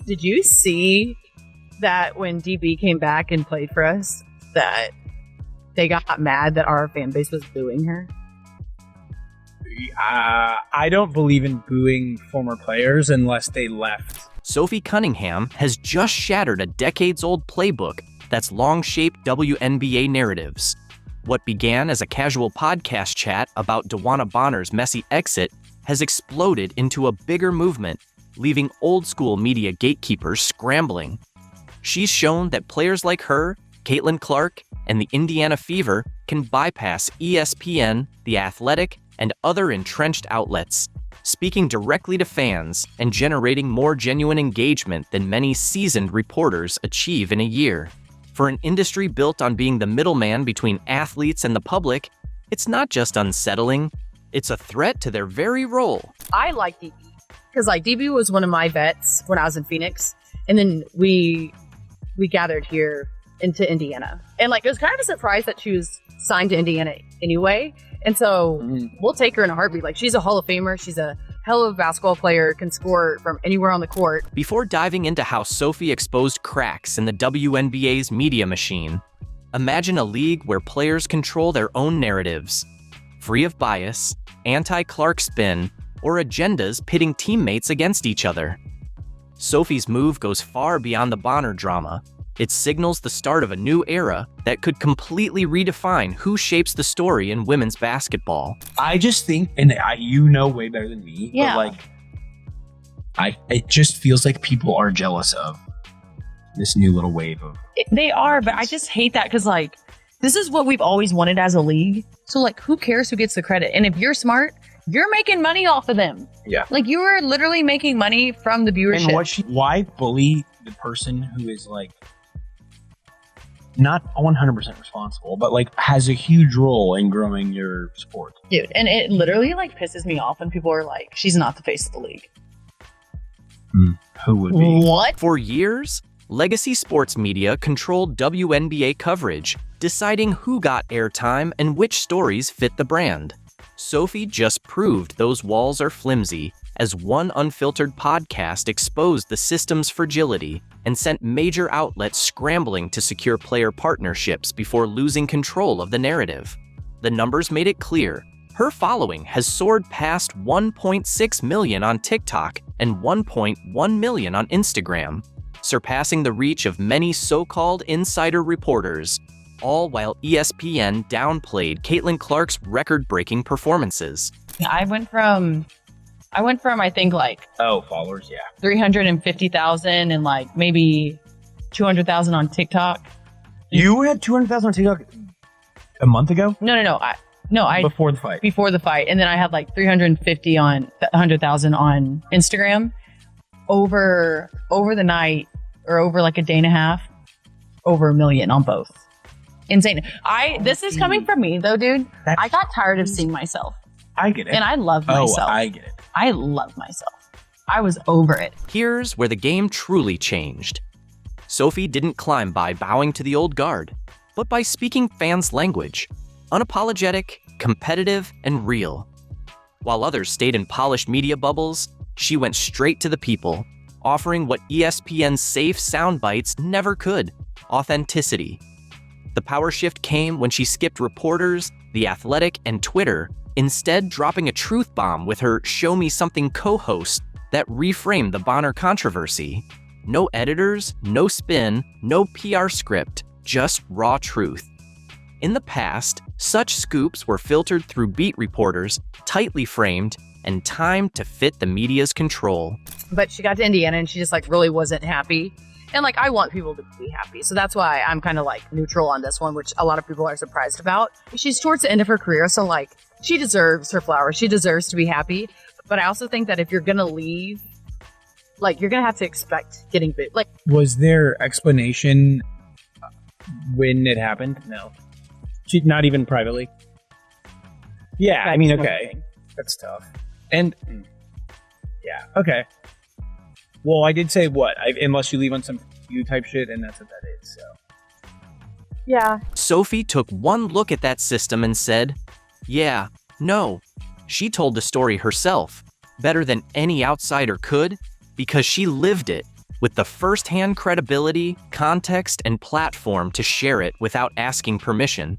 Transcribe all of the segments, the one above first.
Did you see that when DB came back and played for us, that they got mad that our fan base was booing her? I don't believe in booing former players unless they left. Sophie Cunningham has just shattered a decades-old playbook that's long shaped WNBA narratives. What began as a casual podcast chat about DeWanna Bonner's messy exit has exploded into a bigger movement, leaving old-school media gatekeepers scrambling. She's shown that players like her, Caitlin Clark, and the Indiana Fever can bypass ESPN, The Athletic, and other entrenched outlets, speaking directly to fans and generating more genuine engagement than many seasoned reporters achieve in a year. For an industry built on being the middleman between athletes and the public, it's not just unsettling, it's a threat to their very role. I like DB because DB was one of my vets when I was in Phoenix, and then we gathered here into Indiana, and it was kind of a surprise that she was signed to Indiana anyway. And so we'll take her in a heartbeat. She's a Hall of Famer. She's a hell of a basketball player, can score from anywhere on the court. Before diving into how Sophie exposed cracks in the WNBA's media machine, imagine a league where players control their own narratives, free of bias, anti-Clark spin, or agendas pitting teammates against each other. Sophie's move goes far beyond the Bonner drama. It signals the start of a new era that could completely redefine who shapes the story in women's basketball. I just think, and you know way better than me, but it just feels like people are jealous of this new little wave of. They are, but I just hate that because this is what we've always wanted as a league. So who cares who gets the credit? And if you're smart, you're making money off of them. Yeah. You are literally making money from the viewership. And why bully the person who is not 100% responsible, but has a huge role in growing your sport. Dude, and it literally pisses me off when people are she's not the face of the league. Who would be? What? For years, legacy sports media controlled WNBA coverage, deciding who got airtime and which stories fit the brand. Sophie just proved those walls are flimsy, as one unfiltered podcast exposed the system's fragility and sent major outlets scrambling to secure player partnerships before losing control of the narrative. The numbers made it clear. Her following has soared past 1.6 million on TikTok and 1.1 million on Instagram, surpassing the reach of many so-called insider reporters, all while ESPN downplayed Caitlin Clark's record-breaking performances. I went from I think followers, yeah, 350,000 and maybe 200,000 on TikTok. You had 200,000 on TikTok a month ago? No. I before the fight. Before the fight, and then I had 350 on 100,000 on Instagram. Over the night, or over a day and a half, over 1 million on both. Insane. This is coming from me though, dude. I got tired of seeing myself. I get it. And I love myself. I get it. I love myself. I was over it. Here's where the game truly changed. Sophie didn't climb by bowing to the old guard, but by speaking fans' language, unapologetic, competitive, and real. While others stayed in polished media bubbles, she went straight to the people, offering what ESPN's safe sound bites never could: authenticity. The power shift came when she skipped reporters, The Athletic, and Twitter, instead dropping a truth bomb with her Show Me Something co-host that reframed the Bonner controversy. No editors, no spin, no PR script, just raw truth. In the past, such scoops were filtered through beat reporters, tightly framed, and timed to fit the media's control. But she got to Indiana and she just really wasn't happy. And I want people to be happy. So that's why I'm kind of neutral on this one, which a lot of people are surprised about. She's towards the end of her career. So she deserves her flowers. She deserves to be happy. But I also think that if you're going to leave, you're going to have to expect getting booed. Was there explanation when it happened? No. Not even privately? Yeah, I mean, okay. That's tough. And, yeah, okay. Well, I did say unless you leave on some you type shit, and that's what that is, so. Yeah. Sophie took one look at that system and said, yeah, no. She told the story herself, better than any outsider could, because she lived it, with the first-hand credibility, context, and platform to share it without asking permission.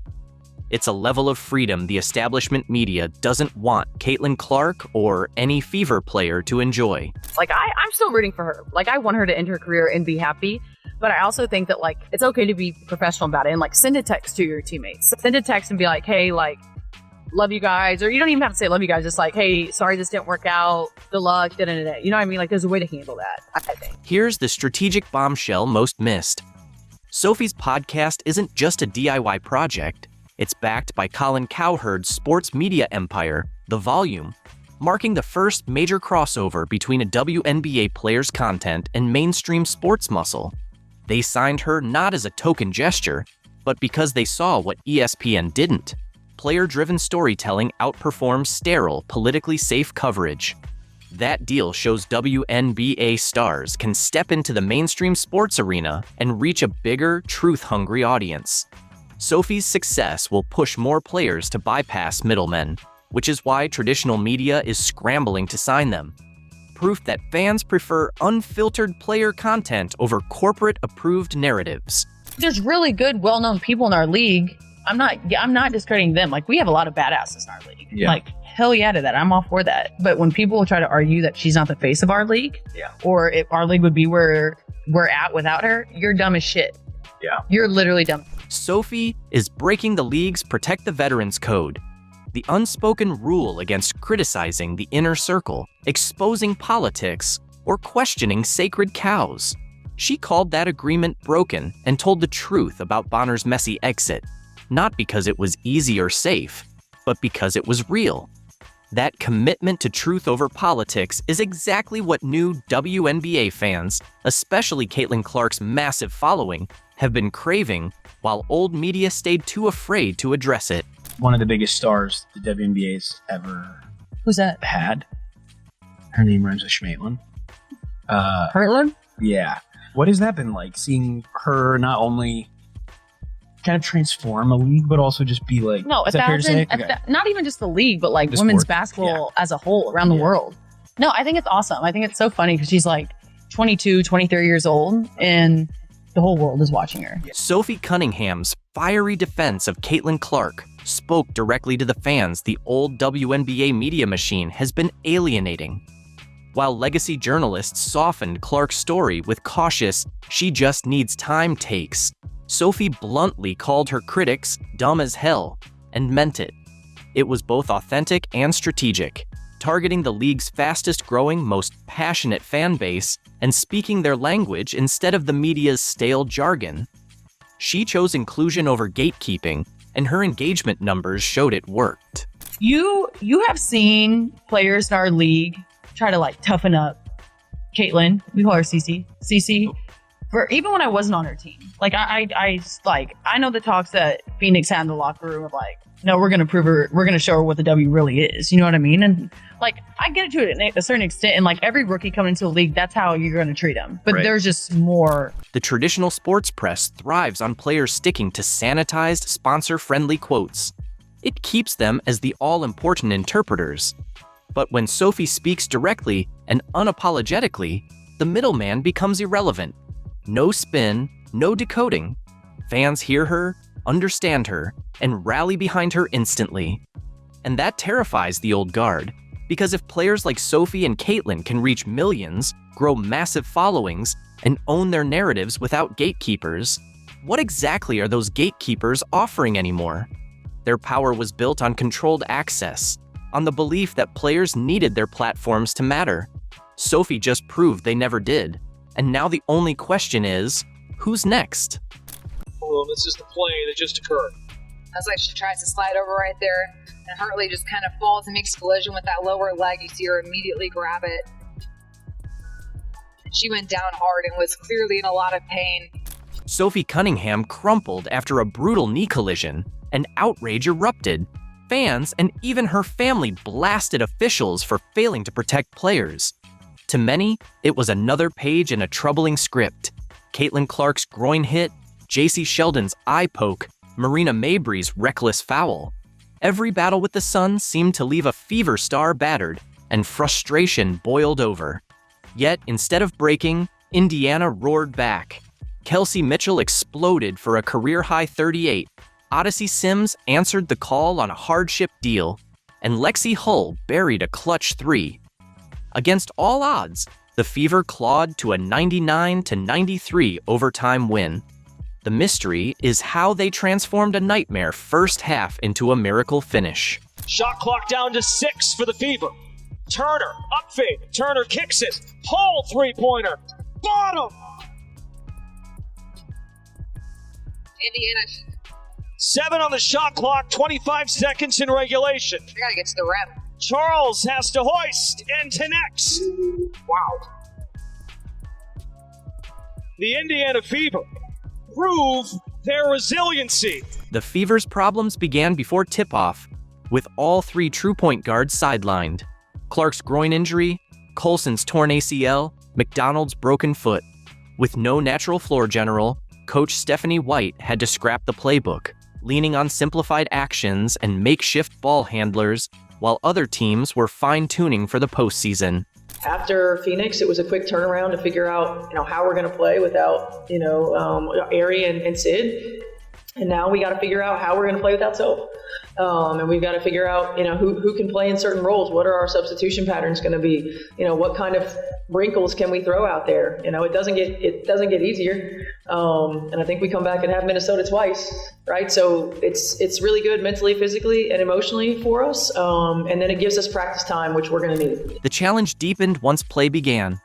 It's a level of freedom the establishment media doesn't want Caitlin Clark or any Fever player to enjoy. Like, I'm still rooting for her. Like, I want her to end her career and be happy. But I also think that, like, it's okay to be professional about it and, like, send a text to your teammates. Send a text and be like, hey, like, love you guys. Or you don't even have to say love you guys. Just like, hey, sorry this didn't work out. Good luck. Da-da-da-da. You know what I mean? Like, there's a way to handle that, I think. Here's the strategic bombshell most missed. Sophie's podcast isn't just a DIY project. It's backed by Colin Cowherd's sports media empire, The Volume, marking the first major crossover between a WNBA player's content and mainstream sports muscle. They signed her not as a token gesture, but because they saw what ESPN didn't. Player-driven storytelling outperforms sterile, politically safe coverage. That deal shows WNBA stars can step into the mainstream sports arena and reach a bigger, truth-hungry audience. Sophie's success will push more players to bypass middlemen, which is why traditional media is scrambling to sign them. Proof that fans prefer unfiltered player content over corporate-approved narratives. There's really good, well-known people in our league. I'm not discrediting them. Like, we have a lot of badasses in our league. Yeah. Like, hell yeah to that. I'm all for that. But when people try to argue that she's not the face of our league, or if our league would be where we're at without her, you're dumb as shit. Yeah. You're literally dumb. Sophie is breaking the league's Protect the Veterans Code, the unspoken rule against criticizing the inner circle, exposing politics, or questioning sacred cows. She called that agreement broken and told the truth about Bonner's messy exit, not because it was easy or safe, but because it was real. That commitment to truth over politics is exactly what new WNBA fans, especially Caitlin Clark's massive following, have been craving, while old media stayed too afraid to address it. One of the biggest stars the WNBA's ever Who's that? had. Her name rhymes with Schmaitlin. Hurtland? Yeah. What has that been like? Seeing her not only kind of transform a league, but also just be like, No, is that fair to say? not even just the league, but like The women's sport. basketball as a whole around the world. No, I think it's awesome. I think it's so funny because she's like 22, 23 years old and the whole world is watching her. Sophie Cunningham's fiery defense of Caitlin Clark spoke directly to the fans the old WNBA media machine has been alienating. While legacy journalists softened Clark's story with cautious, she just needs time takes, Sophie bluntly called her critics dumb as hell, and meant it. It was both authentic and strategic, targeting the league's fastest-growing, most passionate fan base and speaking their language instead of the media's stale jargon. She chose inclusion over gatekeeping, and her engagement numbers showed it worked. You have seen players in our league try to like toughen up Caitlin. We call her Cece. Cece. For even when I wasn't on her team, like I know the talks that Phoenix had in the locker room of like, no, we're gonna prove her, we're gonna show her what the W really is. You know what I mean? And like I get it to a certain extent, and like every rookie coming into the league, that's how you're gonna treat them. But there's just more. The traditional sports press thrives on players sticking to sanitized, sponsor-friendly quotes. It keeps them as the all-important interpreters. But when Sophie speaks directly and unapologetically, the middleman becomes irrelevant. No spin, no decoding. Fans hear her, understand her, and rally behind her instantly. And that terrifies the old guard, because if players like Sophie and Caitlin can reach millions, grow massive followings, and own their narratives without gatekeepers, what exactly are those gatekeepers offering anymore? Their power was built on controlled access, on the belief that players needed their platforms to matter. Sophie just proved they never did. And now the only question is, who's next? Well, this is the play that just occurred. That's like she tries to slide over right there, and Hartley just kind of falls and makes collision with that lower leg. You see her immediately grab it. She went down hard and was clearly in a lot of pain. Sophie Cunningham crumpled after a brutal knee collision, and outrage erupted. Fans and even her family blasted officials for failing to protect players. To many, it was another page in a troubling script. Caitlin Clark's groin hit, J.C. Sheldon's eye poke, Marina Mabry's reckless foul. Every battle with the Sun seemed to leave a Fever star battered, and frustration boiled over. Yet, instead of breaking, Indiana roared back. Kelsey Mitchell exploded for a career-high 38. Odyssey Sims answered the call on a hardship deal, and Lexi Hull buried a clutch 3. Against all odds, the Fever clawed to a 99-93 overtime win. The mystery is how they transformed a nightmare first half into a miracle finish. Shot clock down to 6 for the Fever. Turner, up fade. Turner kicks it. Hull three-pointer. Bottom. Indiana, 7 on the shot clock, 25 seconds in regulation. they gotta get to the rim. Charles has to hoist and connects. Wow. The Indiana Fever prove their resiliency. The Fever's problems began before tip-off, with all 3 true point guards sidelined. Clark's groin injury, Colson's torn ACL, McDonald's broken foot. With no natural floor general, Coach Stephanie White had to scrap the playbook, leaning on simplified actions and makeshift ball handlers, while other teams were fine-tuning for the postseason. After Phoenix, it was a quick turnaround to figure out, how we're going to play without, Ari and Sid. And now we got to figure out how we're going to play without Soph. And we've got to figure out, who can play in certain roles. What are our substitution patterns going to be? What kind of wrinkles can we throw out there? It doesn't get easier. And I think we come back and have Minnesota twice, right? So it's really good mentally, physically, and emotionally for us. And then it gives us practice time, which we're going to need. The challenge deepened once play began.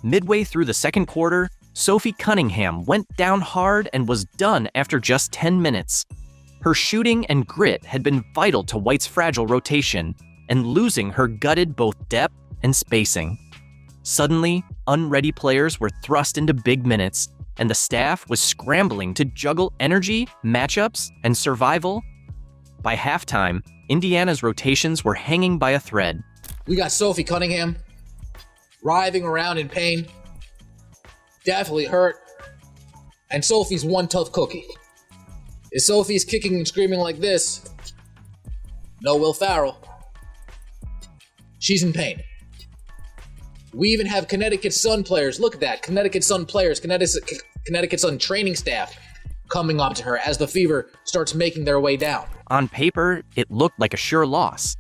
Midway through the second quarter, Sophie Cunningham went down hard and was done after just 10 minutes. Her shooting and grit had been vital to White's fragile rotation, and losing her gutted both depth and spacing. Suddenly, unready players were thrust into big minutes, and the staff was scrambling to juggle energy, matchups, and survival. By halftime, Indiana's rotations were hanging by a thread. We got Sophie Cunningham writhing around in pain, definitely hurt, and Sophie's one tough cookie. If Sophie's kicking and screaming like this, no Will Farrell. She's in pain. We even have Connecticut Sun players. Look at that. Connecticut Sun players, Connecticut Sun training staff coming up to her as the Fever starts making their way down. On paper, it looked like a sure loss.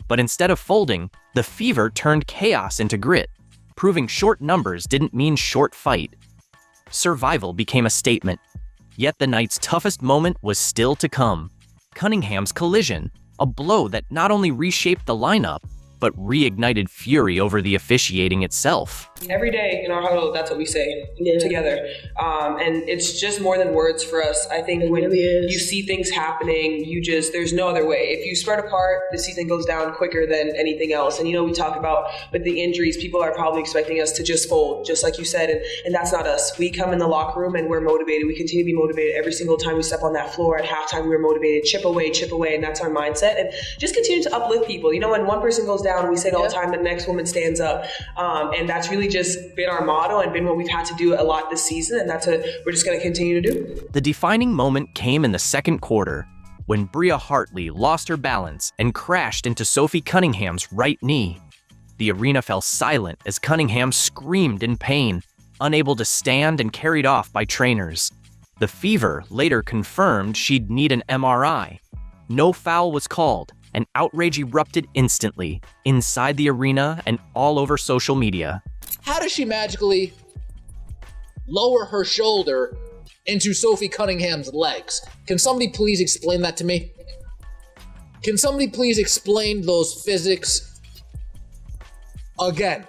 But instead of folding, the Fever turned chaos into grit, proving short numbers didn't mean short fight. Survival became a statement. Yet the night's toughest moment was still to come. Cunningham's collision, a blow that not only reshaped the lineup, but reignited fury over the officiating itself. Every day in our huddle, that's what we say together. And it's just more than words for us. I think when you see things happening, there's no other way. If you spread apart, the season goes down quicker than anything else. And we talk about with the injuries, people are probably expecting us to just fold, just like you said. And that's not us. We come in the locker room and we're motivated. We continue to be motivated every single time we step on that floor. At halftime, we were motivated, chip away, and that's our mindset. And just continue to uplift people. When one person goes down, we say it all the time, the next woman stands up. And that's really just been our motto and been what we've had to do a lot this season, and that's what we're just going to continue to do. The defining moment came in the second quarter, when Bria Hartley lost her balance and crashed into Sophie Cunningham's right knee. The arena fell silent as Cunningham screamed in pain, unable to stand and carried off by trainers. The Fever later confirmed she'd need an MRI. No foul was called, and outrage erupted instantly, inside the arena and all over social media. How does she magically lower her shoulder into Sophie Cunningham's legs? Can somebody please explain that to me? Can somebody please explain those physics again?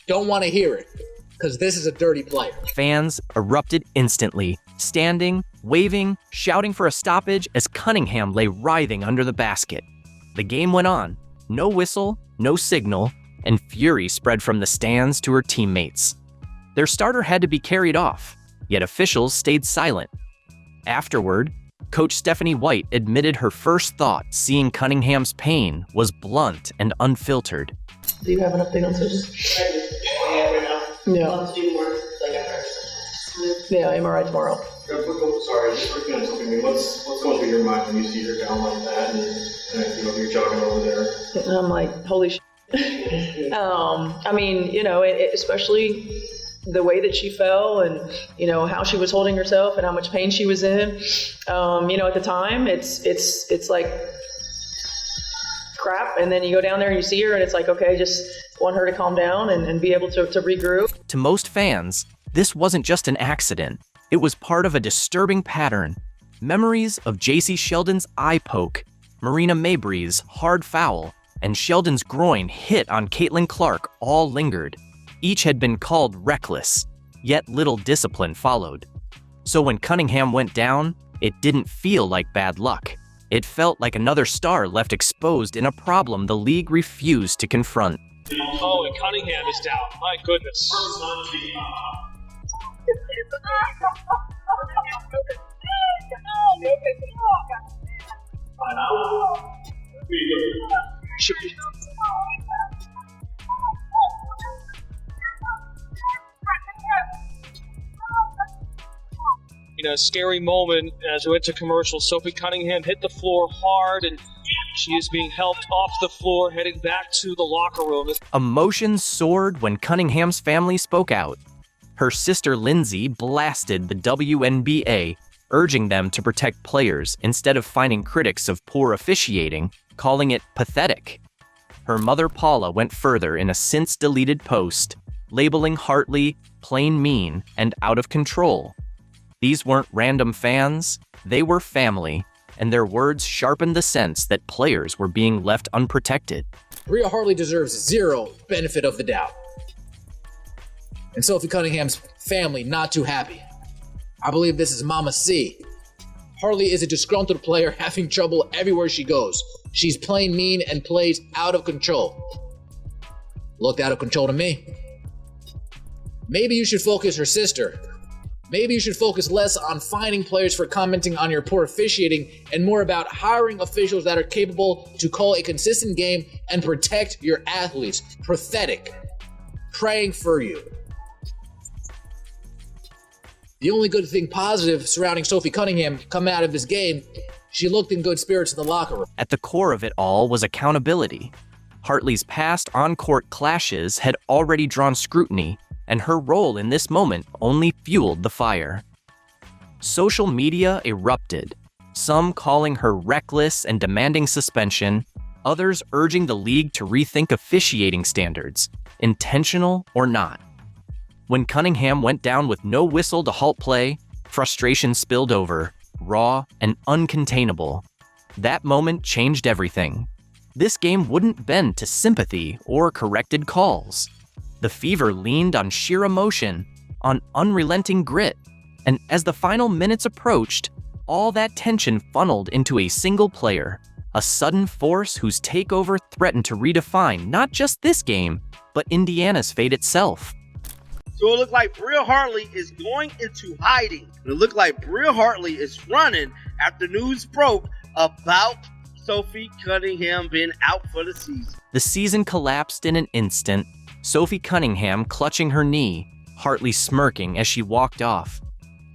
Don't want to hear it, because this is a dirty player. Fans erupted instantly, standing, waving, shouting for a stoppage as Cunningham lay writhing under the basket. The game went on, no whistle, no signal, and fury spread from the stands to her teammates. Their starter had to be carried off, yet officials stayed silent. Afterward, Coach Stephanie White admitted her first thought seeing Cunningham's pain was blunt and unfiltered. Do you have an update on Susan? Yeah. Yeah, MRI tomorrow. Sorry, just quickly on something. What's going through your mind when you see her down like that and you're jogging over there? And I'm like, holy shit. Especially the way that she fell and, you know, how she was holding herself and how much pain she was in. You know, at the time, it's like crap. And then you go down there and you see her and it's like, okay, just want her to calm down and be able to regroup. To most fans, this wasn't just an accident. It was part of a disturbing pattern. Memories of J.C. Sheldon's eye poke, Marina Mabry's hard foul, and Sheldon's groin hit on Caitlin Clark all lingered. Each had been called reckless, yet little discipline followed. So when Cunningham went down, it didn't feel like bad luck. It felt like another star left exposed in a problem the league refused to confront. Oh, and Cunningham is down. My goodness. You know, scary moment as we went to commercial. Sophie Cunningham hit the floor hard, and she is being helped off the floor, heading back to the locker room. Emotions soared when Cunningham's family spoke out. Her sister Lindsay blasted the WNBA, urging them to protect players instead of finding critics of poor officiating, calling it pathetic. Her mother Paula went further in a since-deleted post, labeling Hartley plain mean and out of control. These weren't random fans, they were family, and their words sharpened the sense that players were being left unprotected. Rhea Hartley deserves zero benefit of the doubt. And Sophie Cunningham's family not too happy. I believe this is Mama C. Hartley is a disgruntled player having trouble everywhere she goes. She's plain mean and plays out of control. Looked out of control to me. Maybe you should focus her sister. Maybe you should focus less on finding players for commenting on your poor officiating and more about hiring officials that are capable to call a consistent game and protect your athletes. Pathetic. Praying for you. The only good thing positive surrounding Sophie Cunningham coming out of this game, she looked in good spirits in the locker room. At the core of it all was accountability. Hartley's past on-court clashes had already drawn scrutiny, and her role in this moment only fueled the fire. Social media erupted, some calling her reckless and demanding suspension, others urging the league to rethink officiating standards, intentional or not. When Cunningham went down with no whistle to halt play, frustration spilled over, raw and uncontainable. That moment changed everything. This game wouldn't bend to sympathy or corrected calls. The Fever leaned on sheer emotion, on unrelenting grit, and as the final minutes approached, all that tension funneled into a single player, a sudden force whose takeover threatened to redefine not just this game, but Indiana's fate itself. So it looked like Bria Hartley is going into hiding. It looked like Bria Hartley is running after news broke about Sophie Cunningham being out for the season. The season collapsed in an instant, Sophie Cunningham clutching her knee, Hartley smirking as she walked off.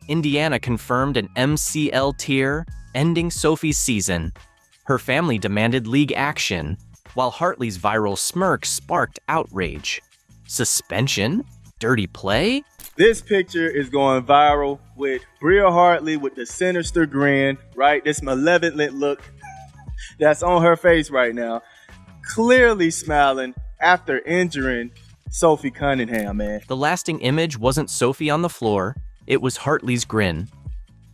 Indiana confirmed an MCL tier, ending Sophie's season. Her family demanded league action, while Hartley's viral smirk sparked outrage. Suspension? Dirty play? This picture is going viral with Bria Hartley with the sinister grin, right? This malevolent look that's on her face right now. Clearly smiling after injuring Sophie Cunningham, man. The lasting image wasn't Sophie on the floor, it was Hartley's grin.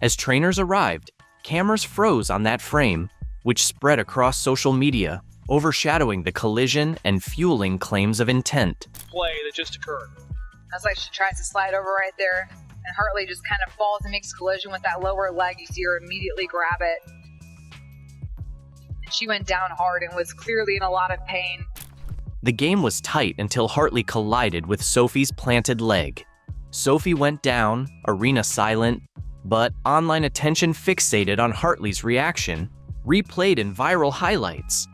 As trainers arrived, cameras froze on that frame, which spread across social media, overshadowing the collision and fueling claims of intent. Play that just occurred. That's like she tries to slide over right there, and Hartley just kind of falls and makes collision with that lower leg. You see her immediately grab it. And she went down hard and was clearly in a lot of pain. The game was tight until Hartley collided with Sophie's planted leg. Sophie went down, arena silent, but online attention fixated on Hartley's reaction, replayed in viral highlights.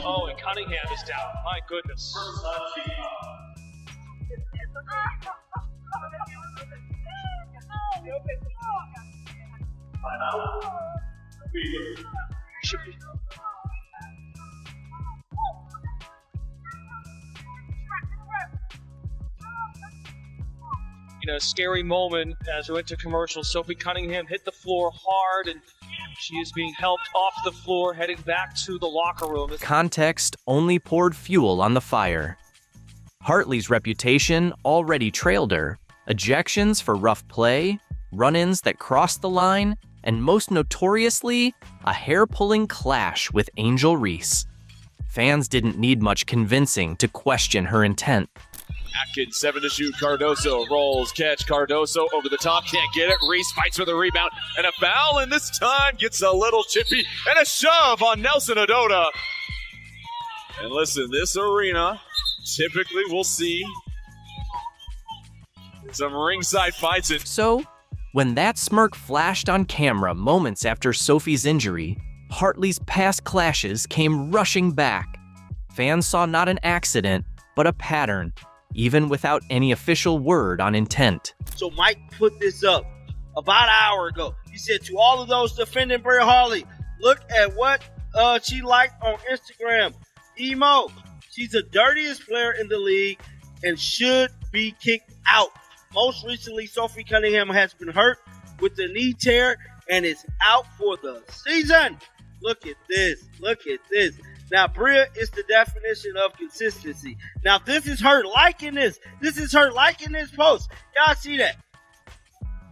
Oh, and Cunningham is down. My goodness. scary moment as we went to commercial. Sophie Cunningham hit the floor hard, and she is being helped off the floor, heading back to the locker room. Context only poured fuel on the fire. Hartley's reputation already trailed her. Ejections for rough play, run-ins that crossed the line, and most notoriously, a hair-pulling clash with Angel Reese. Fans didn't need much convincing to question her intent. Atkins, 7 to shoot. Cardoso rolls, catch. Cardoso over the top, can't get it. Reese fights for the rebound and a foul, and this time gets a little chippy and a shove on Nelson Adota. And listen, this arena typically we'll see some ringside fights. So, when that smirk flashed on camera moments after Sophie's injury, Hartley's past clashes came rushing back. Fans saw not an accident, but a pattern, even without any official word on intent. So Mike put this up about an hour ago. He said to all of those defending Bria Hartley, look at what she liked on Instagram. Emo, she's the dirtiest player in the league and should be kicked out. Most recently, Sophie Cunningham has been hurt with the knee tear and is out for the season. Look at this. Look at this. Now, Bria is the definition of consistency. Now, this is her liking this. This is her liking this post. Y'all see that?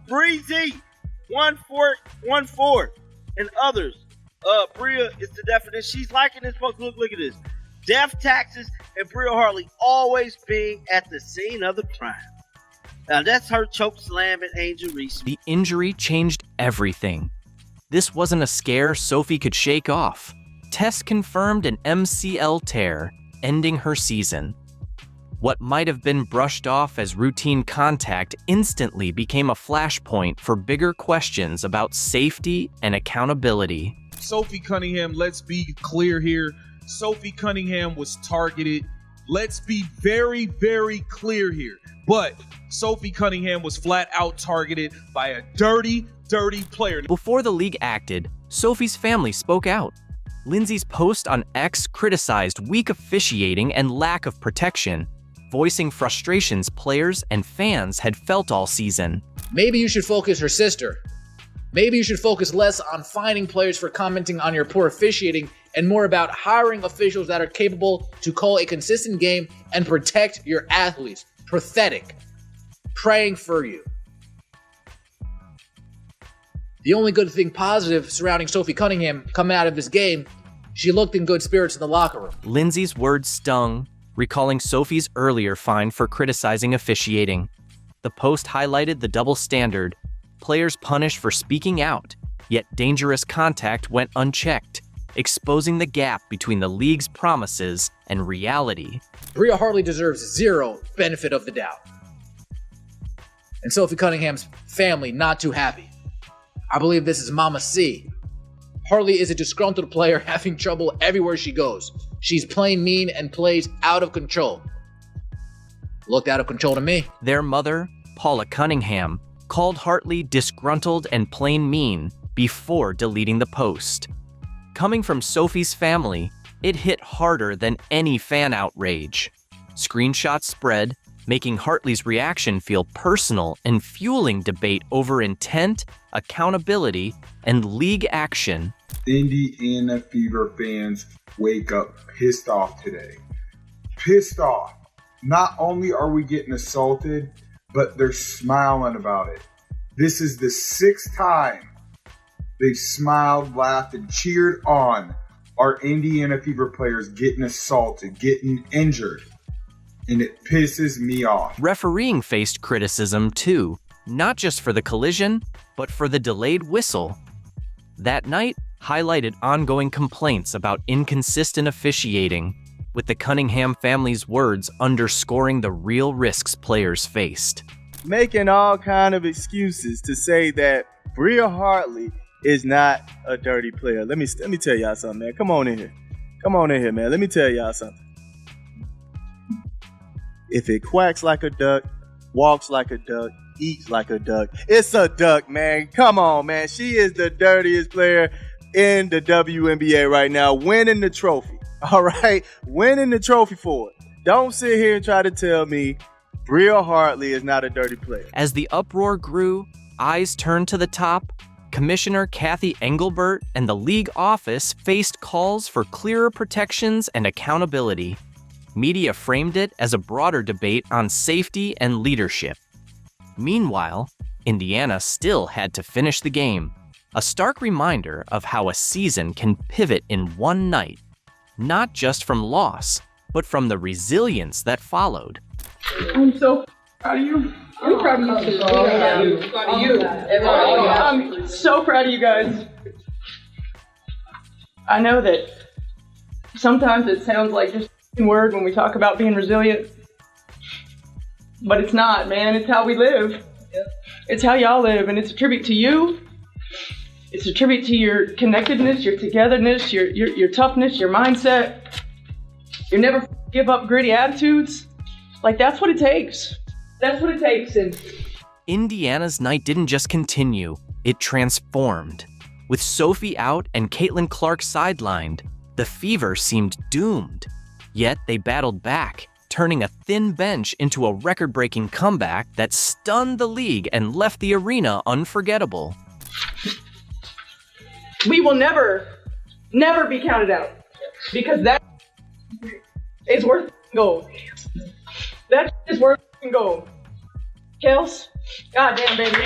Breezy, 1414, and others. Bria is the definition. She's liking this post. Look at this. Death taxes and Bria Hartley always being at the scene of the crime. Now, that's her choke slamming Angel Reese. The injury changed everything. This wasn't a scare Sophie could shake off. Tests confirmed an MCL tear, ending her season. What might have been brushed off as routine contact instantly became a flashpoint for bigger questions about safety and accountability. Sophie Cunningham, let's be clear here. Sophie Cunningham was targeted. Let's be very, very clear here. But Sophie Cunningham was flat out targeted by a dirty player. Before the league acted, Sophie's family spoke out. Lindsay's post on X criticized weak officiating and lack of protection, voicing frustrations players and fans had felt all season. Maybe you should focus her sister. Maybe you should focus less on fining players for commenting on your poor officiating and more about hiring officials that are capable to call a consistent game and protect your athletes. Pathetic. Praying for you. The only good thing positive surrounding Sophie Cunningham coming out of this game, she looked in good spirits in the locker room. Lindsay's words stung, recalling Sophie's earlier fine for criticizing officiating. The post highlighted the double standard, players punished for speaking out, yet dangerous contact went unchecked, exposing the gap between the league's promises and reality. Bria Hartley deserves zero benefit of the doubt. And Sophie Cunningham's family not too happy. I believe this is Mama C. Hartley is a disgruntled player having trouble everywhere she goes. She's playing mean and plays out of control. Looked out of control to me. Their mother, Paula Cunningham, called Hartley disgruntled and plain mean before deleting the post. Coming from Sophie's family, it hit harder than any fan outrage. Screenshots spread, making Hartley's reaction feel personal and fueling debate over intent, accountability, and league action. Indiana Fever fans wake up pissed off today. Pissed off. Not only are we getting assaulted, but they're smiling about it. This is the 6th time they smiled, laughed, and cheered on our Indiana Fever players getting assaulted, getting injured. And it pisses me off. Refereeing faced criticism too, not just for the collision, but for the delayed whistle. That night highlighted ongoing complaints about inconsistent officiating, with the Cunningham family's words underscoring the real risks players faced. Making all kind of excuses to say that Bria Hartley is not a dirty player. Let me tell y'all something, man. Come on in here. Come on in here, man. Let me tell y'all something. If it quacks like a duck, walks like a duck, eats like a duck, it's a duck, man. Come on, man. She is the dirtiest player in the WNBA right now, winning the trophy. All right? Winning the trophy for it. Don't sit here and try to tell me Bria Hartley is not a dirty player. As the uproar grew, eyes turned to the top. Commissioner Kathy Engelbert and the league office faced calls for clearer protections and accountability. Media framed it as a broader debate on safety and leadership. Meanwhile, Indiana still had to finish the game, a stark reminder of how a season can pivot in one night, not just from loss, but from the resilience that followed. I'm so proud of you. I'm proud of you too. I'm so proud of you guys. I know that sometimes it sounds like just a word when we talk about being resilient, but it's not, man. It's how we live. It's how y'all live, and it's a tribute to you. It's a tribute to your connectedness, your togetherness, your toughness, your mindset. You never give up gritty attitudes. Like, that's what it takes. That's what it takes. And Indiana's night didn't just continue, it transformed. With Sophie out and Caitlin Clark sidelined, the Fever seemed doomed. Yet they battled back, turning a thin bench into a record-breaking comeback that stunned the league and left the arena unforgettable. we will never be counted out, because that is worth gold. That is worth gold. Kels, goddamn baby.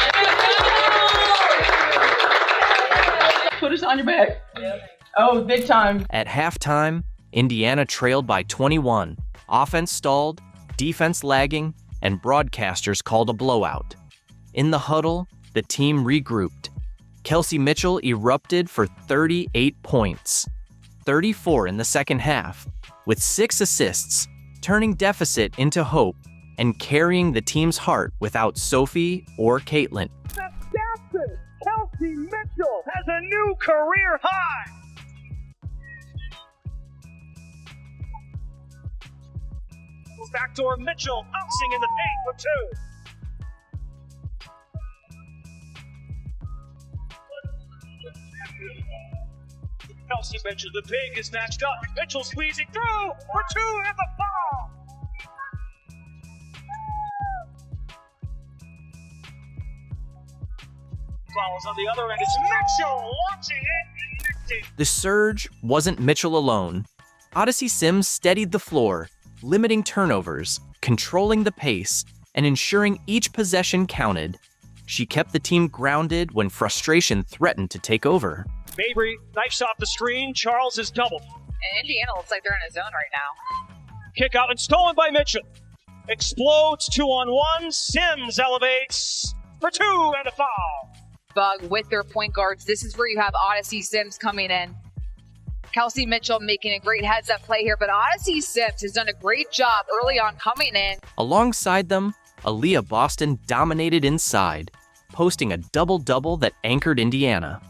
Put us on your back. Oh, big time. At halftime, Indiana trailed by 21. Offense stalled, defense lagging, and broadcasters called a blowout. In the huddle, the team regrouped. Kelsey Mitchell erupted for 38 points, 34 in the second half, with 6 assists, turning deficit into hope and carrying the team's heart without Sophie or Caitlin. Assassin Kelsey Mitchell has a new career high. Backdoor Mitchell bouncing in the paint for 2. Kelsey Mitchell, the big is matched up. Mitchell squeezing through for 2 and the foul. Fouls on the other end. It's Mitchell launching it and connecting. The surge wasn't Mitchell alone. Odyssey Sims steadied the floor, limiting turnovers, controlling the pace, and ensuring each possession counted. She kept the team grounded when frustration threatened to take over. Mabry knifes off the screen. Charles is doubled. And Indiana looks like they're in a zone right now. Kick out and stolen by Mitchell. Explodes 2-on-1. Sims elevates for 2 and a foul. Bug with their point guards. This is where you have Odyssey Sims coming in. Kelsey Mitchell making a great heads-up play here, but Odyssey Sims has done a great job early on coming in. Alongside them, Aaliyah Boston dominated inside, posting a double-double that anchored Indiana.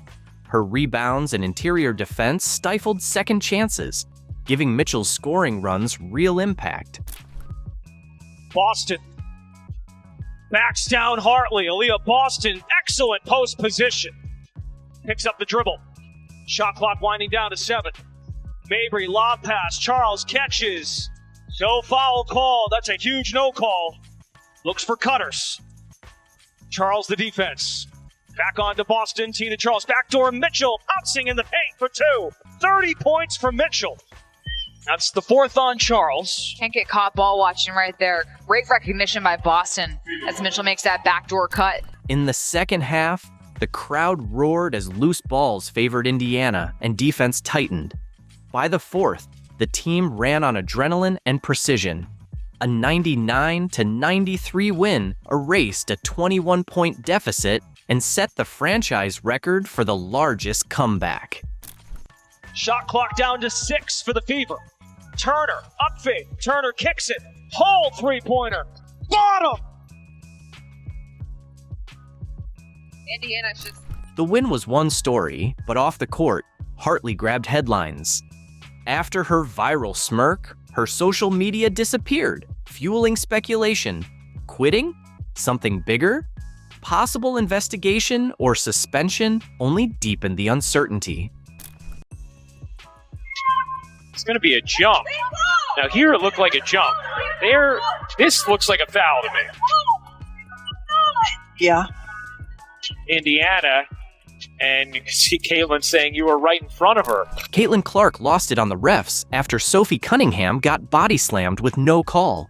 Her rebounds and interior defense stifled second chances, giving Mitchell's scoring runs real impact. Boston backs down Hartley. Aaliyah Boston, excellent post position. Picks up the dribble. Shot clock winding down to 7. Mabry, lob pass. Charles catches. No foul call. That's a huge no call. Looks for cutters. Charles the defense. Back on to Boston. Tina Charles. Backdoor Mitchell bouncing in the paint for 2. 30 points for Mitchell. That's the 4th on Charles. Can't get caught ball watching right there. Great recognition by Boston as Mitchell makes that backdoor cut. In the second half, the crowd roared as loose balls favored Indiana and defense tightened. By the 4th, the team ran on adrenaline and precision. A 99-93 win erased a 21-point deficit and set the franchise record for the largest comeback. Shot clock down to 6 for the Fever. Turner, up fade. Turner kicks it. Hole three-pointer. Bottom! Indiana just... The win was one story, but off the court, Hartley grabbed headlines. After her viral smirk, her social media disappeared, fueling speculation. Quitting? Something bigger? Possible investigation or suspension only deepened the uncertainty. It's going to be a jump. Now here it looked like a jump. They're This looks like a foul to me. Yeah. Indiana, and you can see Caitlin saying you were right in front of her. Caitlin Clark lost it on the refs after Sophie Cunningham got body slammed with no call.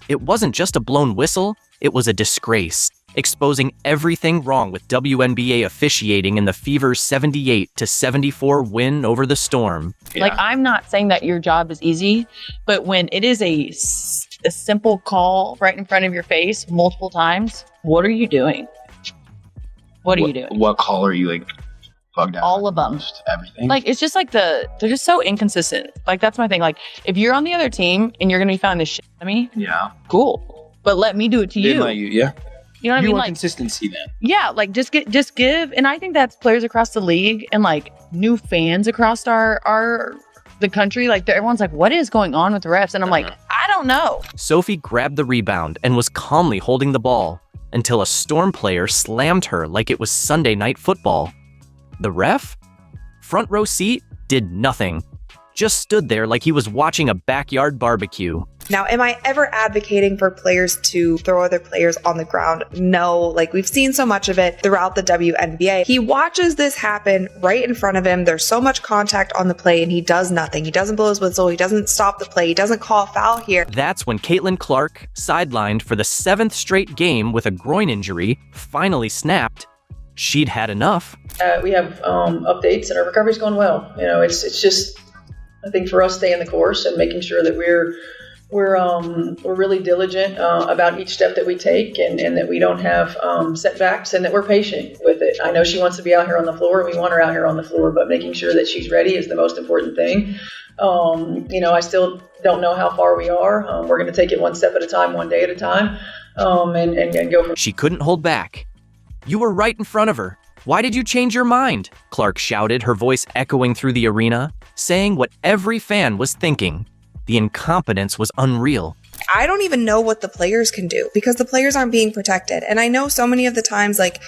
It wasn't just a blown whistle, it was a disgrace, exposing everything wrong with WNBA officiating in the Fever's 78-74 win over the Storm. Like, I'm not saying that your job is easy, but when it is a simple call right in front of your face multiple times, what are you doing? What are you doing? What call are you like bugged out? All of them. Just everything. Like, it's just like they're just so inconsistent. Like, that's my thing. Like, if you're on the other team and you're going to be finding this shit at me, yeah, cool. But let me do it to you. Yeah. You know what I mean? Want like consistency then. Yeah, like just give. And I think that's players across the league and like new fans across the country. Like everyone's like, what is going on with the refs? And I'm like, I don't know. Sophie grabbed the rebound and was calmly holding the ball until a Storm player slammed her like it was Sunday Night Football. The ref, front row seat, did nothing. Just stood there like he was watching a backyard barbecue. Now, am I ever advocating for players to throw other players on the ground? No, like we've seen so much of it throughout the WNBA. He watches this happen right in front of him. There's so much contact on the play and he does nothing. He doesn't blow his whistle. He doesn't stop the play. He doesn't call a foul here. That's when Caitlin Clark, sidelined for the 7th straight game with a groin injury, finally snapped. She'd had enough. We have updates and our recovery's going well. You know, it's just, I think for us staying the course and making sure that we're really diligent about each step that we take and that we don't have setbacks and that we're patient with it. I know she wants to be out here on the floor. We want her out here on the floor, but making sure that she's ready is the most important thing. You know, I still don't know how far we are. We're going to take it one step at a time, one day at a time, and go from. She couldn't hold back. You were right in front of her. Why did you change your mind? Clark shouted, her voice echoing through the arena, saying what every fan was thinking. The incompetence was unreal. I don't even know what the players can do because the players aren't being protected. And I know so many of the times, like,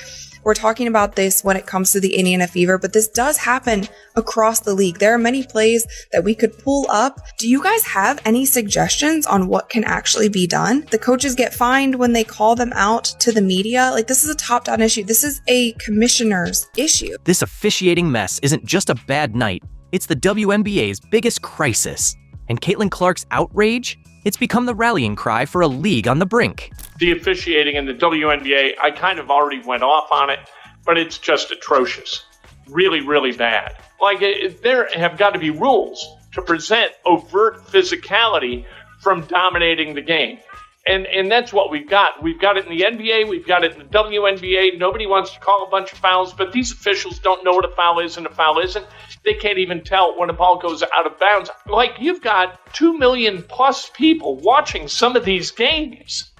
we're talking about this when it comes to the Indiana Fever, but this does happen across the league. There are many plays that we could pull up. Do you guys have any suggestions on what can actually be done? The coaches get fined when they call them out to the media. Like, this is a top-down issue. This is a commissioner's issue. This officiating mess isn't just a bad night. It's the WNBA's biggest crisis. And Caitlin Clark's outrage? It's become the rallying cry for a league on the brink. The officiating in the WNBA, I kind of already went off on it, but it's just atrocious. Really, really bad. Like, there have got to be rules to present overt physicality from dominating the game. And that's what we've got. We've got it in the NBA, we've got it in the WNBA. Nobody wants to call a bunch of fouls, but these officials don't know what a foul is and a foul isn't. They can't even tell when a ball goes out of bounds. Like, you've got 2 million plus people watching some of these games.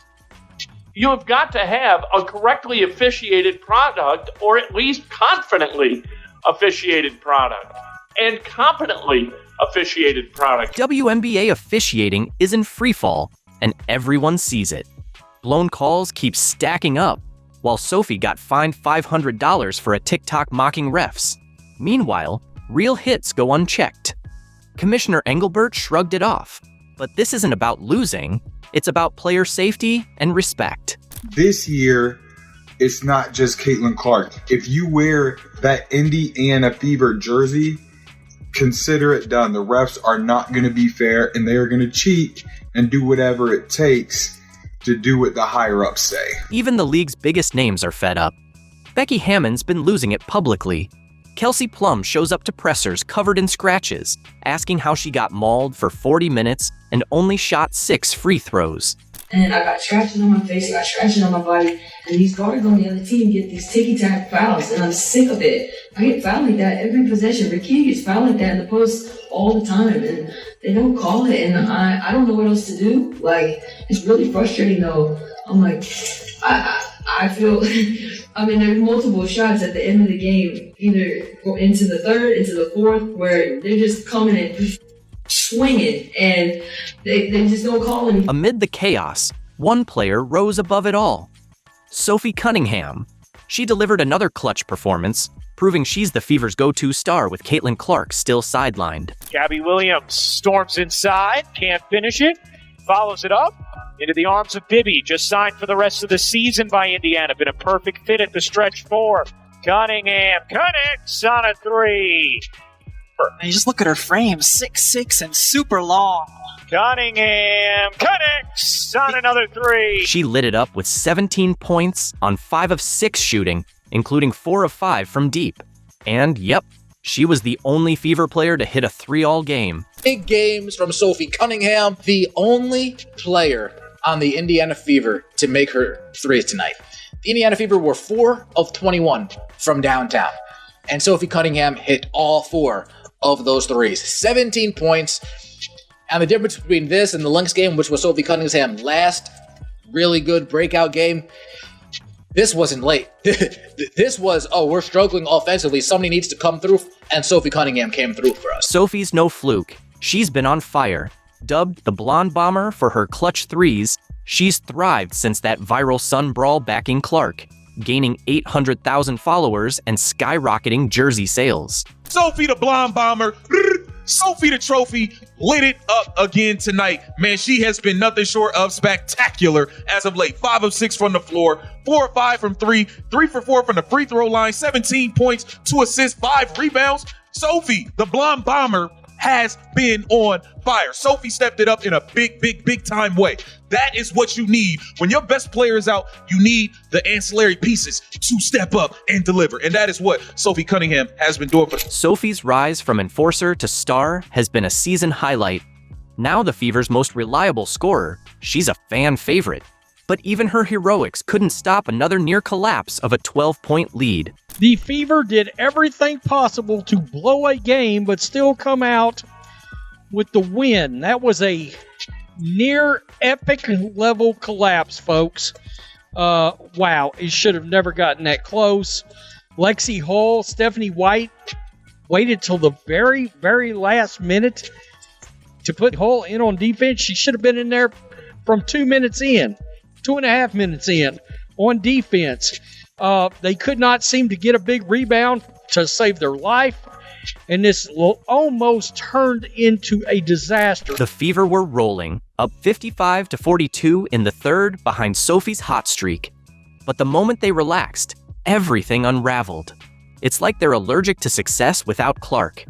You have got to have a correctly officiated product, or at least confidently officiated product, and competently officiated product. WNBA officiating is in freefall, and everyone sees it. Blown calls keep stacking up, while Sophie got fined $500 for a TikTok mocking refs. Meanwhile, real hits go unchecked. Commissioner Engelbert shrugged it off. But this isn't about losing, it's about player safety and respect. This year, it's not just Caitlin Clark. If you wear that Indiana Fever jersey, consider it done. The refs are not going to be fair, and they are going to cheat and do whatever it takes to do what the higher-ups say. Even the league's biggest names are fed up. Becky Hammon's been losing it publicly. Kelsey Plum shows up to pressers covered in scratches, asking how she got mauled for 40 minutes and only shot 6 free throws. And I got scratches on my face, I got scratches on my body, and these guards on the other team get these ticky-tack fouls, and I'm sick of it. I get fouled like that every possession. Ricky gets fouled like that in the post all the time, and they don't call it, and I don't know what else to do. Like, it's really frustrating, though. I'm like, I feel, I mean, there's multiple shots at the end of the game, either into the third, into the fourth, where they're just coming and swinging, and they just don't call anything. Amid the chaos, one player rose above it all. Sophie Cunningham. She delivered another clutch performance, proving she's the Fever's go-to star with Caitlin Clark still sidelined. Gabby Williams storms inside, can't finish it. Follows it up into the arms of Bibby, just signed for the rest of the season by Indiana. Been a perfect fit at the stretch four. Cunningham connects on a three. And just look at her frame, 6'6" and super long. Cunningham connects on another three. She lit it up with 17 points on 5 of 6 shooting, including 4 of 5 from deep. And yep, she was the only Fever player to hit a 3 all game. Big games from Sophie Cunningham, the only player on the Indiana Fever to make her 3 tonight. The Indiana Fever were 4 of 21 from downtown, and Sophie Cunningham hit all 4 of those 3s. 17 points, and the difference between this and the Lynx game, which was Sophie Cunningham's last really good breakout game, this wasn't late. This was, we're struggling offensively, somebody needs to come through, and Sophie Cunningham came through for us. Sophie's no fluke. She's been on fire. Dubbed the Blonde Bomber for her clutch threes, she's thrived since that viral Sun Brawl backing Clark, gaining 800,000 followers and skyrocketing jersey sales. Sophie the Blonde Bomber, Sophie the Trophy, lit it up again tonight. Man, she has been nothing short of spectacular as of late. 5 of 6 from the floor, 4 of 5 from 3, 3 for 4 from the free throw line, 17 points, 2 assists, 5 rebounds. Sophie the Blonde Bomber has been on fire. Sophie stepped it up in a big time way. That is what you need. When your best player is out, you need the ancillary pieces to step up and deliver. And that is what Sophie Cunningham has been doing for them. Sophie's rise from enforcer to star has been a season highlight. Now the Fever's most reliable scorer, she's a fan favorite. But even her heroics couldn't stop another near collapse of a 12-point lead. The Fever did everything possible to blow a game, but still come out with the win. That was a near epic level collapse, folks. Wow, it should have never gotten that close. Lexi Hull, Stephanie White waited till the very last minute to put Hull in on defense. She should have been in there from 2 minutes in. 2.5 minutes in on defense. They could not seem to get a big rebound to save their life, and this almost turned into a disaster. The Fever were rolling, up 55-42 in the third behind Sophie's hot streak. But the moment they relaxed, everything unraveled. It's like they're allergic to success without Clark.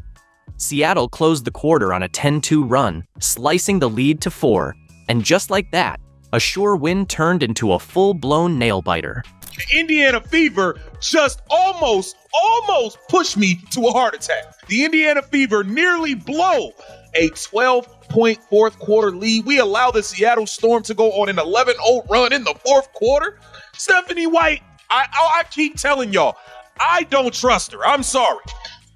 Seattle closed the quarter on a 10-2 run, slicing the lead to 4, and just like that, a sure win turned into a full-blown nail-biter. The Indiana Fever just almost pushed me to a heart attack. The Indiana Fever nearly blow a 12-point fourth quarter lead. We allow the Seattle Storm to go on an 11-0 run in the fourth quarter. Stephanie White, I keep telling y'all, I don't trust her. I'm sorry.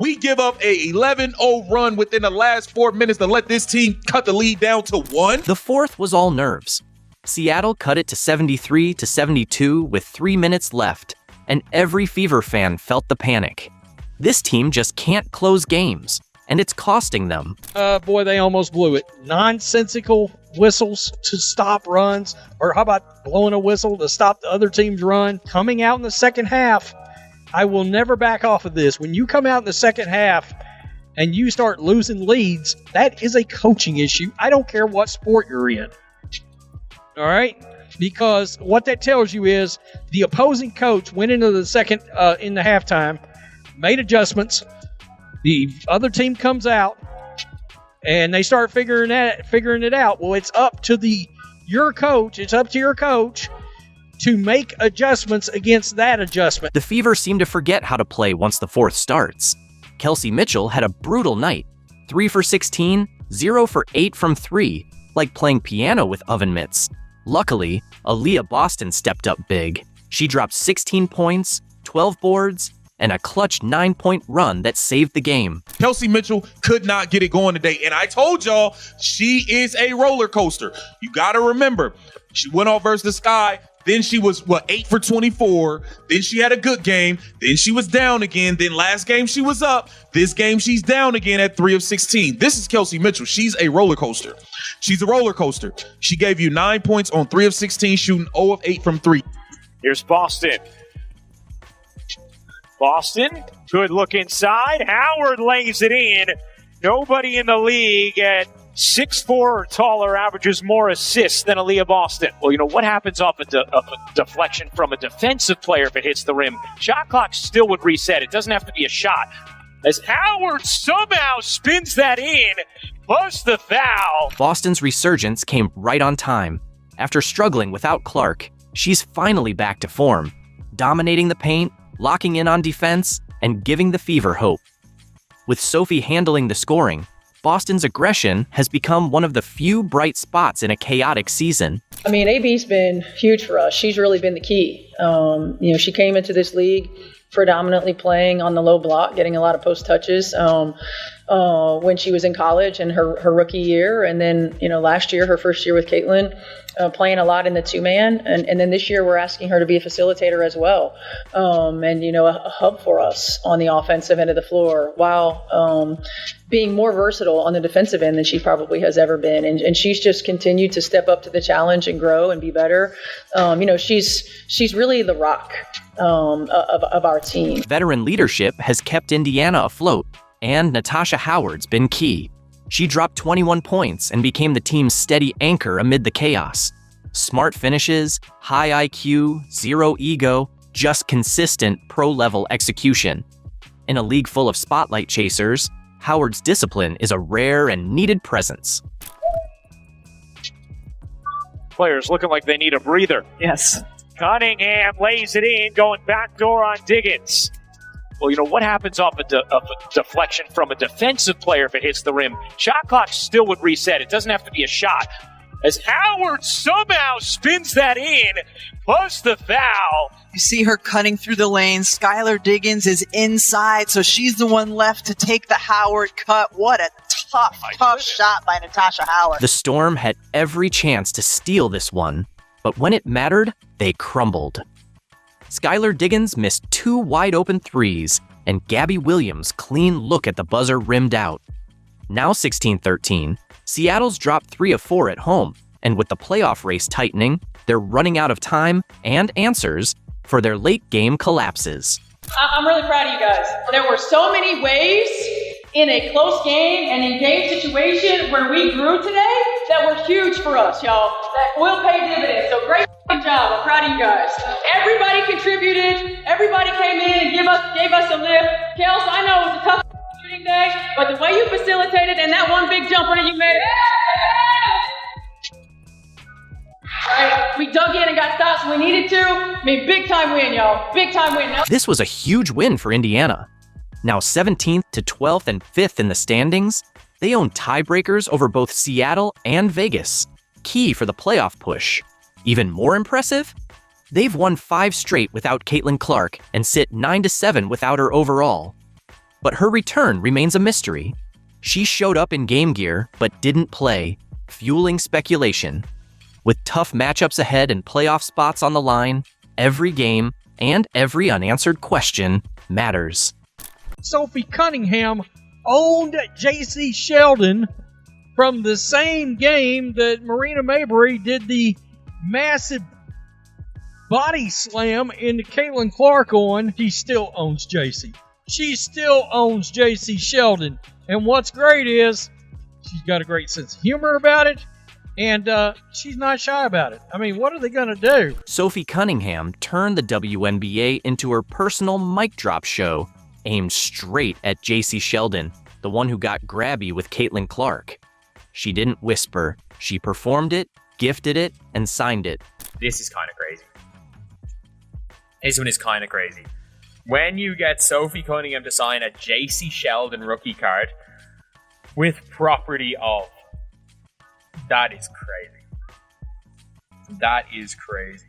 We give up a 11-0 run within the last 4 minutes to let this team cut the lead down to 1. The fourth was all nerves. Seattle cut it to 73-72 with 3 minutes left, and every Fever fan felt the panic. This team just can't close games, and it's costing them. Boy, they almost blew it. Nonsensical whistles to stop runs, or how about blowing a whistle to stop the other team's run? Coming out in the second half, I will never back off of this. When you come out in the second half and you start losing leads, that is a coaching issue. I don't care what sport you're in. All right? Because what that tells you is the opposing coach went into the second in the halftime, made adjustments. The other team comes out, and they start figuring it out. Well, it's up to your coach. It's up to your coach to make adjustments against that adjustment. The Fever seem to forget how to play once the fourth starts. Kelsey Mitchell had a brutal night. 3 for 16, 0 for 8 from 3, like playing piano with oven mitts. Luckily, Aaliyah Boston stepped up big. She dropped 16 points, 12 boards, and a clutch 9-point run that saved the game. Kelsey Mitchell could not get it going today, and I told y'all, she is a roller coaster. You gotta remember, she went off versus the Sky, then she was, 8 for 24, then she had a good game, then she was down again, then last game she was up, this game she's down again at 3 of 16. This is Kelsey Mitchell. She's a roller coaster. She's a roller coaster. She gave you 9 points on 3 of 16, shooting 0 of 8 from 3. Here's Boston. Boston, good look inside. Howard lays it in. Nobody in the league at 6'4" or taller, averages more assists than Aaliyah Boston. Well, what happens off a deflection from a defensive player if it hits the rim? Shot clock still would reset. It doesn't have to be a shot. As Howard somehow spins that in, post the foul. Boston's resurgence came right on time. After struggling without Clark, she's finally back to form, dominating the paint, locking in on defense, and giving the Fever hope. With Sophie handling the scoring, Boston's aggression has become one of the few bright spots in a chaotic season. I mean, AB's been huge for us. She's really been the key. She came into this league predominantly playing on the low block, getting a lot of post touches when she was in college and her rookie year. And then, last year, her first year with Caitlin, playing a lot in the two-man. And then this year, we're asking her to be a facilitator as well. A hub for us on the offensive end of the floor while being more versatile on the defensive end than she probably has ever been. And she's just continued to step up to the challenge and grow and be better. She's really the rock of our team. Veteran leadership has kept Indiana afloat, and Natasha Howard's been key. She dropped 21 points and became the team's steady anchor amid the chaos. Smart finishes, high IQ, zero ego, just consistent pro-level execution. In a league full of spotlight chasers, Howard's discipline is a rare and needed presence. Players looking like they need a breather. Yes. Cunningham lays it in, going backdoor on Diggins. Well, what happens off a deflection from a defensive player if it hits the rim? Shot clock still would reset. It doesn't have to be a shot. As Howard somehow spins that in, post the foul. You see her cutting through the lane. Skylar Diggins is inside, so she's the one left to take the Howard cut. What a tough shot by Natasha Howard. The Storm had every chance to steal this one, but when it mattered, they crumbled. Skylar Diggins missed 2 wide-open threes, and Gabby Williams' clean look at the buzzer rimmed out. Now 16-13, Seattle's dropped 3 of 4 at home, and with the playoff race tightening, they're running out of time and answers for their late-game collapses. I'm really proud of you guys. There were so many ways in a close game and in game situation where we grew today that were huge for us, y'all, that will pay dividends. So great job. I'm proud of you guys. Everybody contributed. Everybody came in and gave us a lift. Kels, I know it was a tough shooting day, but the way you facilitated and that one big jumper that you made, right, we dug in and got stops when we needed to. I mean, big time win, y'all. Big time win. This was a huge win for Indiana. Now 17th to 12th and 5th in the standings, they own tiebreakers over both Seattle and Vegas, key for the playoff push. Even more impressive? They've won 5 straight without Caitlin Clark and sit 9-7 without her overall. But her return remains a mystery. She showed up in game gear, but didn't play, fueling speculation. With tough matchups ahead and playoff spots on the line, every game and every unanswered question matters. Sophie Cunningham owned J.C. Sheldon from the same game that Marina Mabrey did the massive body slam into Caitlin Clark on. She still owns J.C. She still owns J.C. Sheldon. And what's great is she's got a great sense of humor about it, and she's not shy about it. I mean, what are they going to do? Sophie Cunningham turned the WNBA into her personal mic drop show, aimed straight at J.C. Sheldon, the one who got grabby with Caitlin Clark. She didn't whisper. She performed it, gifted it, and signed it. This is kind of crazy. This one is kind of crazy. When you get Sophie Cunningham to sign a J.C. Sheldon rookie card with property of, that is crazy. That is crazy.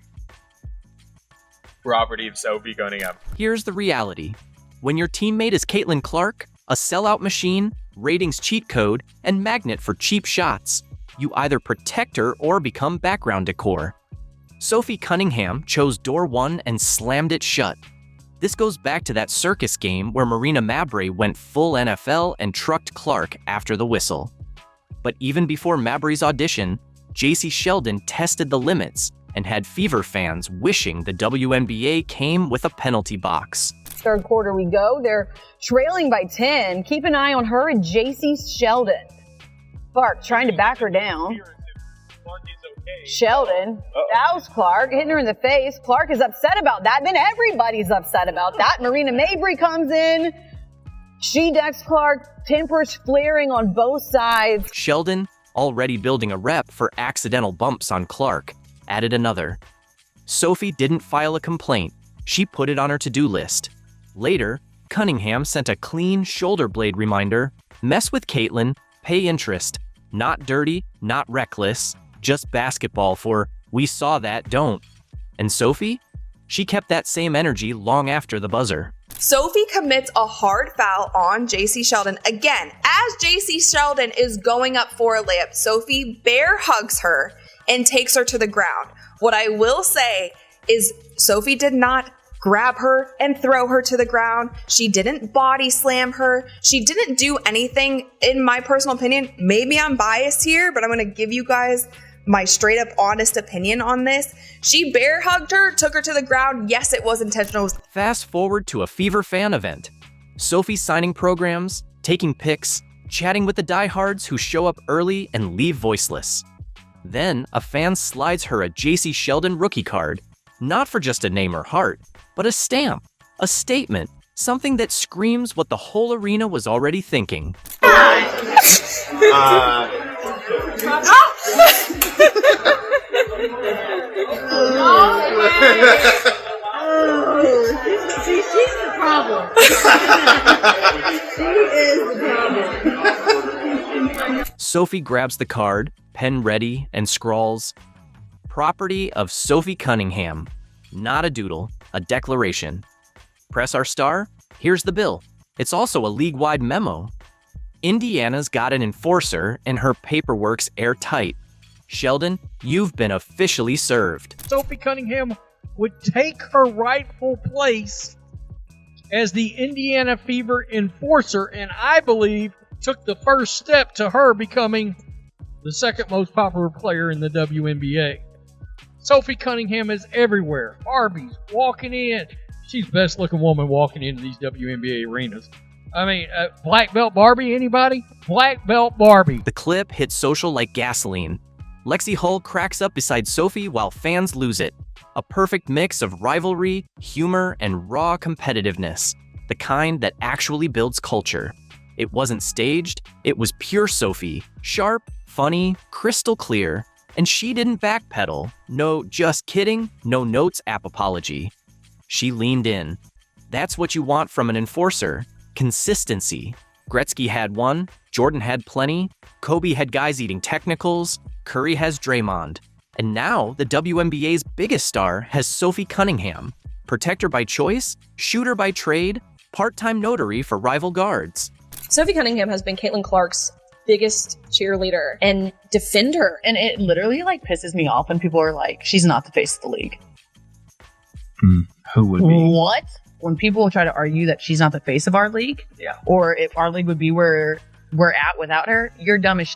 Property of Sophie Cunningham. Here's the reality. When your teammate is Caitlin Clark, a sellout machine, ratings cheat code, and magnet for cheap shots, you either protect her or become background decor. Sophie Cunningham chose door 1 and slammed it shut. This goes back to that circus game where Marina Mabrey went full NFL and trucked Clark after the whistle. But even before Mabrey's audition, J.C. Sheldon tested the limits and had Fever fans wishing the WNBA came with a penalty box. Third quarter we go. They're trailing by 10. Keep an eye on her and J.C. Sheldon. Clark trying to back her down. Sheldon, that was Clark, hitting her in the face. Clark is upset about that. Then everybody's upset about that. Marina Mabry comes in. She decks Clark, tempers flaring on both sides. Sheldon, already building a rep for accidental bumps on Clark, added another. Sophie didn't file a complaint. She put it on her to-do list. Later, Cunningham sent a clean shoulder blade reminder: mess with Caitlin, pay interest. Not dirty, not reckless, just basketball for we saw that, don't. And Sophie? She kept that same energy long after the buzzer. Sophie commits a hard foul on JC Sheldon. Again, as JC Sheldon is going up for a layup, Sophie bear hugs her and takes her to the ground. What I will say is Sophie did not grab her and throw her to the ground. She didn't body slam her. She didn't do anything, in my personal opinion. Maybe I'm biased here, but I'm going to give you guys my straight up honest opinion on this. She bear hugged her, took her to the ground. Yes, it was intentional. Fast forward to a Fever fan event. Sophie signing programs, taking pics, chatting with the diehards who show up early and leave voiceless. Then a fan slides her a JC Sheldon rookie card, not for just a name or heart, but a stamp, a statement, something that screams what the whole arena was already thinking. See, she's the problem. She is the problem. Sophie grabs the card, pen ready, and scrawls, "Property of Sophie Cunningham." Not a doodle, a declaration. Press our star? Here's the bill. It's also a league-wide memo. Indiana's got an enforcer, and her paperwork's airtight. Sheldon, you've been officially served. Sophie Cunningham would take her rightful place as the Indiana Fever enforcer, and I believe took the first step to her becoming the second most popular player in the WNBA. Sophie Cunningham is everywhere. Barbie's walking in. She's the best looking woman walking into these WNBA arenas. I mean, black belt Barbie, anybody? Black belt Barbie. The clip hits social like gasoline. Lexi Hull cracks up beside Sophie while fans lose it. A perfect mix of rivalry, humor, and raw competitiveness. The kind that actually builds culture. It wasn't staged, it was pure Sophie. Sharp, funny, crystal clear. And she didn't backpedal. No just kidding, no notes app apology. She leaned in. That's what you want from an enforcer. Consistency. Gretzky had one, Jordan had plenty, Kobe had guys eating technicals, Curry has Draymond. And now the WNBA's biggest star has Sophie Cunningham. Protector by choice, shooter by trade, part-time notary for rival guards. Sophie Cunningham has been Caitlin Clark's biggest cheerleader and defender. And it literally pisses me off when people are like, she's not the face of the league. Who would be? What? When people try to argue that she's not the face of our league, or if our league would be where we're at without her, you're dumb as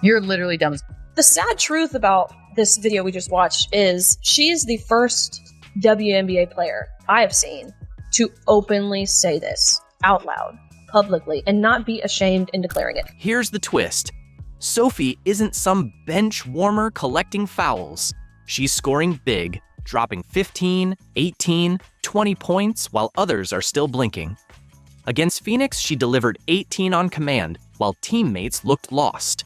You're literally dumb as The sad truth about this video we just watched is she is the first WNBA player I have seen to openly say this out loud, publicly, and not be ashamed in declaring it. Here's the twist. Sophie isn't some bench warmer collecting fouls. She's scoring big, dropping 15, 18, 20 points while others are still blinking. Against Phoenix, she delivered 18 on command, while teammates looked lost.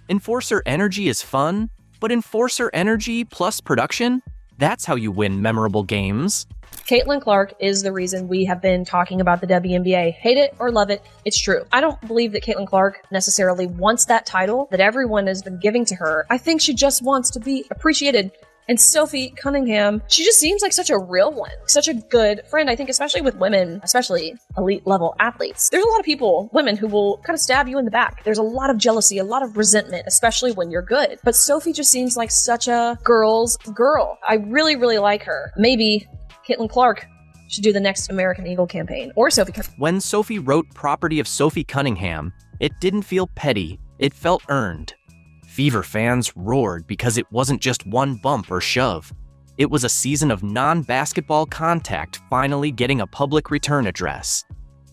Enforcer energy is fun, but enforcer energy plus production? That's how you win memorable games. Caitlin Clark is the reason we have been talking about the WNBA. Hate it or love it, it's true. I don't believe that Caitlin Clark necessarily wants that title that everyone has been giving to her. I think she just wants to be appreciated. And Sophie Cunningham, she just seems like such a real one, such a good friend. I think especially with women, especially elite level athletes, there's a lot of people, women, who will kind of stab you in the back. There's a lot of jealousy, a lot of resentment, especially when you're good. But Sophie just seems like such a girl's girl. I really, really like her. Maybe Caitlin Clark should do the next American Eagle campaign, or Sophie Cunningham. When Sophie wrote Property of Sophie Cunningham, it didn't feel petty, it felt earned. Fever fans roared because it wasn't just one bump or shove. It was a season of non-basketball contact finally getting a public return address.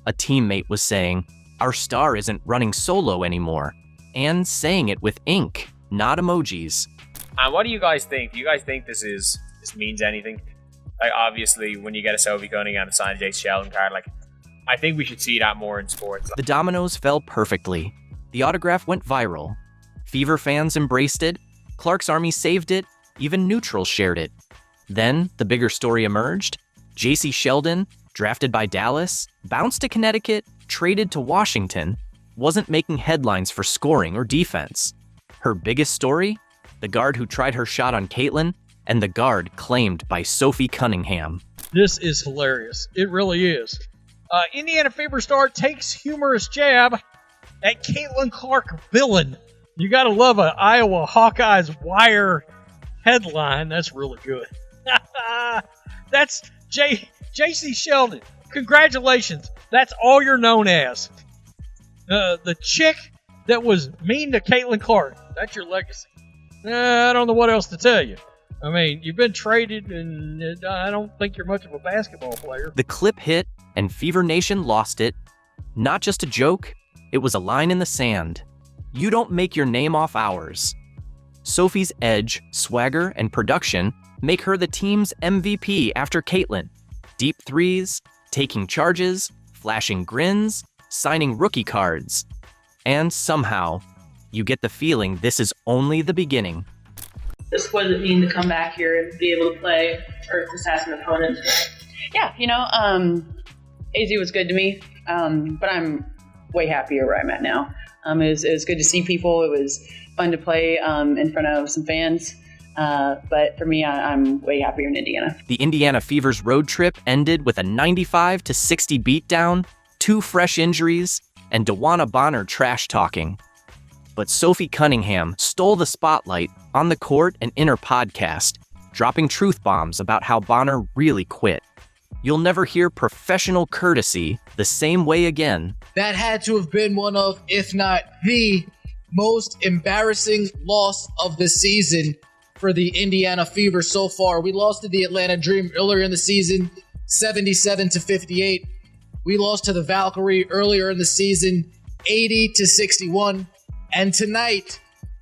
A teammate was saying, "Our star isn't running solo anymore." and saying it with ink, not emojis. And what do you guys think? Do you guys think this means anything? Like, obviously, when you get a Sophie Cunningham to sign a Jace Sheldon card, like, I think we should see that more in sports. The dominoes fell perfectly. The autograph went viral. Fever fans embraced it. Clark's Army saved it. Even neutrals shared it. Then, the bigger story emerged. Jace Sheldon, drafted by Dallas, bounced to Connecticut, traded to Washington, wasn't making headlines for scoring or defense. Her biggest story? The guard who tried her shot on Caitlyn, and the guard claimed by Sophie Cunningham. This is hilarious. It really is. Indiana Fever star takes humorous jab at Caitlyn Clark villain. You gotta love an Iowa Hawkeyes Wire headline. That's really good. That's Jace Sheldon. Congratulations. That's all you're known as. The chick that was mean to Caitlyn Clark. That's your legacy. I don't know what else to tell you. I mean, you've been traded, and I don't think you're much of a basketball player. The clip hit, and Fever Nation lost it. Not just a joke, it was a line in the sand. You don't make your name off ours. Sophie's edge, swagger, and production make her the team's MVP after Caitlyn. Deep threes, taking charges, flashing grins, signing rookie cards. And somehow, you get the feeling this is only the beginning. Just what does it mean to come back here and be able to play Earth Assassin opponents? Yeah, AZ was good to me, but I'm way happier where I'm at now. It was good to see people. It was fun to play in front of some fans. But for me, I'm way happier in Indiana. The Indiana Fever's road trip ended with a 95-60 beatdown, 2 fresh injuries, and DeWanna Bonner trash talking. But Sophie Cunningham stole the spotlight on the court and in her podcast, dropping truth bombs about how Bonner really quit. You'll never hear professional courtesy the same way again. That had to have been one of, if not the most embarrassing loss of the season for the Indiana Fever so far. We lost to the Atlanta Dream earlier in the season, 77-58. We lost to the Valkyrie earlier in the season, 80-61. And tonight,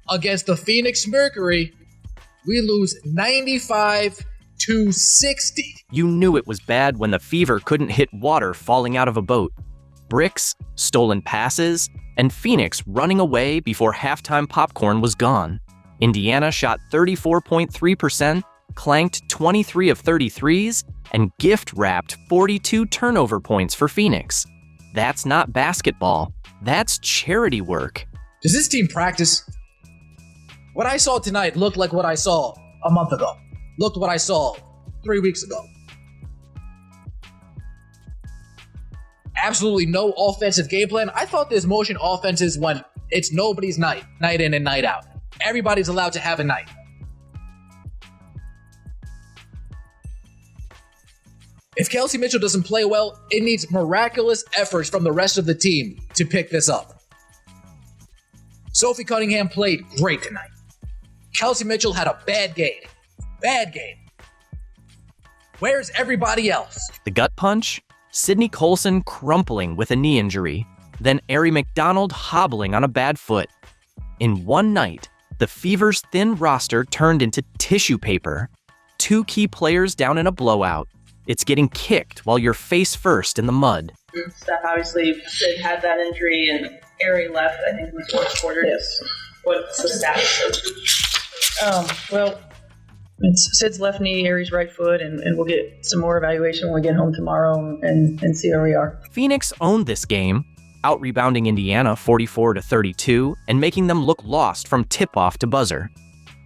against the Phoenix Mercury, we lose 95-60. You knew it was bad when the Fever couldn't hit water falling out of a boat. Bricks, stolen passes, and Phoenix running away before halftime popcorn was gone. Indiana shot 34.3%, clanked 23 of 33s, and gift-wrapped 42 turnover points for Phoenix. That's not basketball. That's charity work. Does this team practice? What I saw tonight looked like what I saw a month ago. Looked what I saw 3 weeks ago. Absolutely no offensive game plan. I thought this motion offense is when it's nobody's night in and night out. Everybody's allowed to have a night. If Kelsey Mitchell doesn't play well, it needs miraculous efforts from the rest of the team to pick this up. Sophie Cunningham played great tonight. Kelsey Mitchell had a bad game. Bad game. Where's everybody else? The gut punch? Sydney Colson crumpling with a knee injury. Then Ari McDonald hobbling on a bad foot. In one night, the Fever's thin roster turned into tissue paper. 2 key players down in a blowout. It's getting kicked while you're face first in the mud. Steph obviously Sid had that injury and Ari left, I think, in the fourth quarter. Yes. What's the status? Well, it's Sid's left knee, Ari's right foot, and we'll get some more evaluation when we get home tomorrow and see where we are. Phoenix owned this game, out-rebounding Indiana 44-32 and making them look lost from tip-off to buzzer.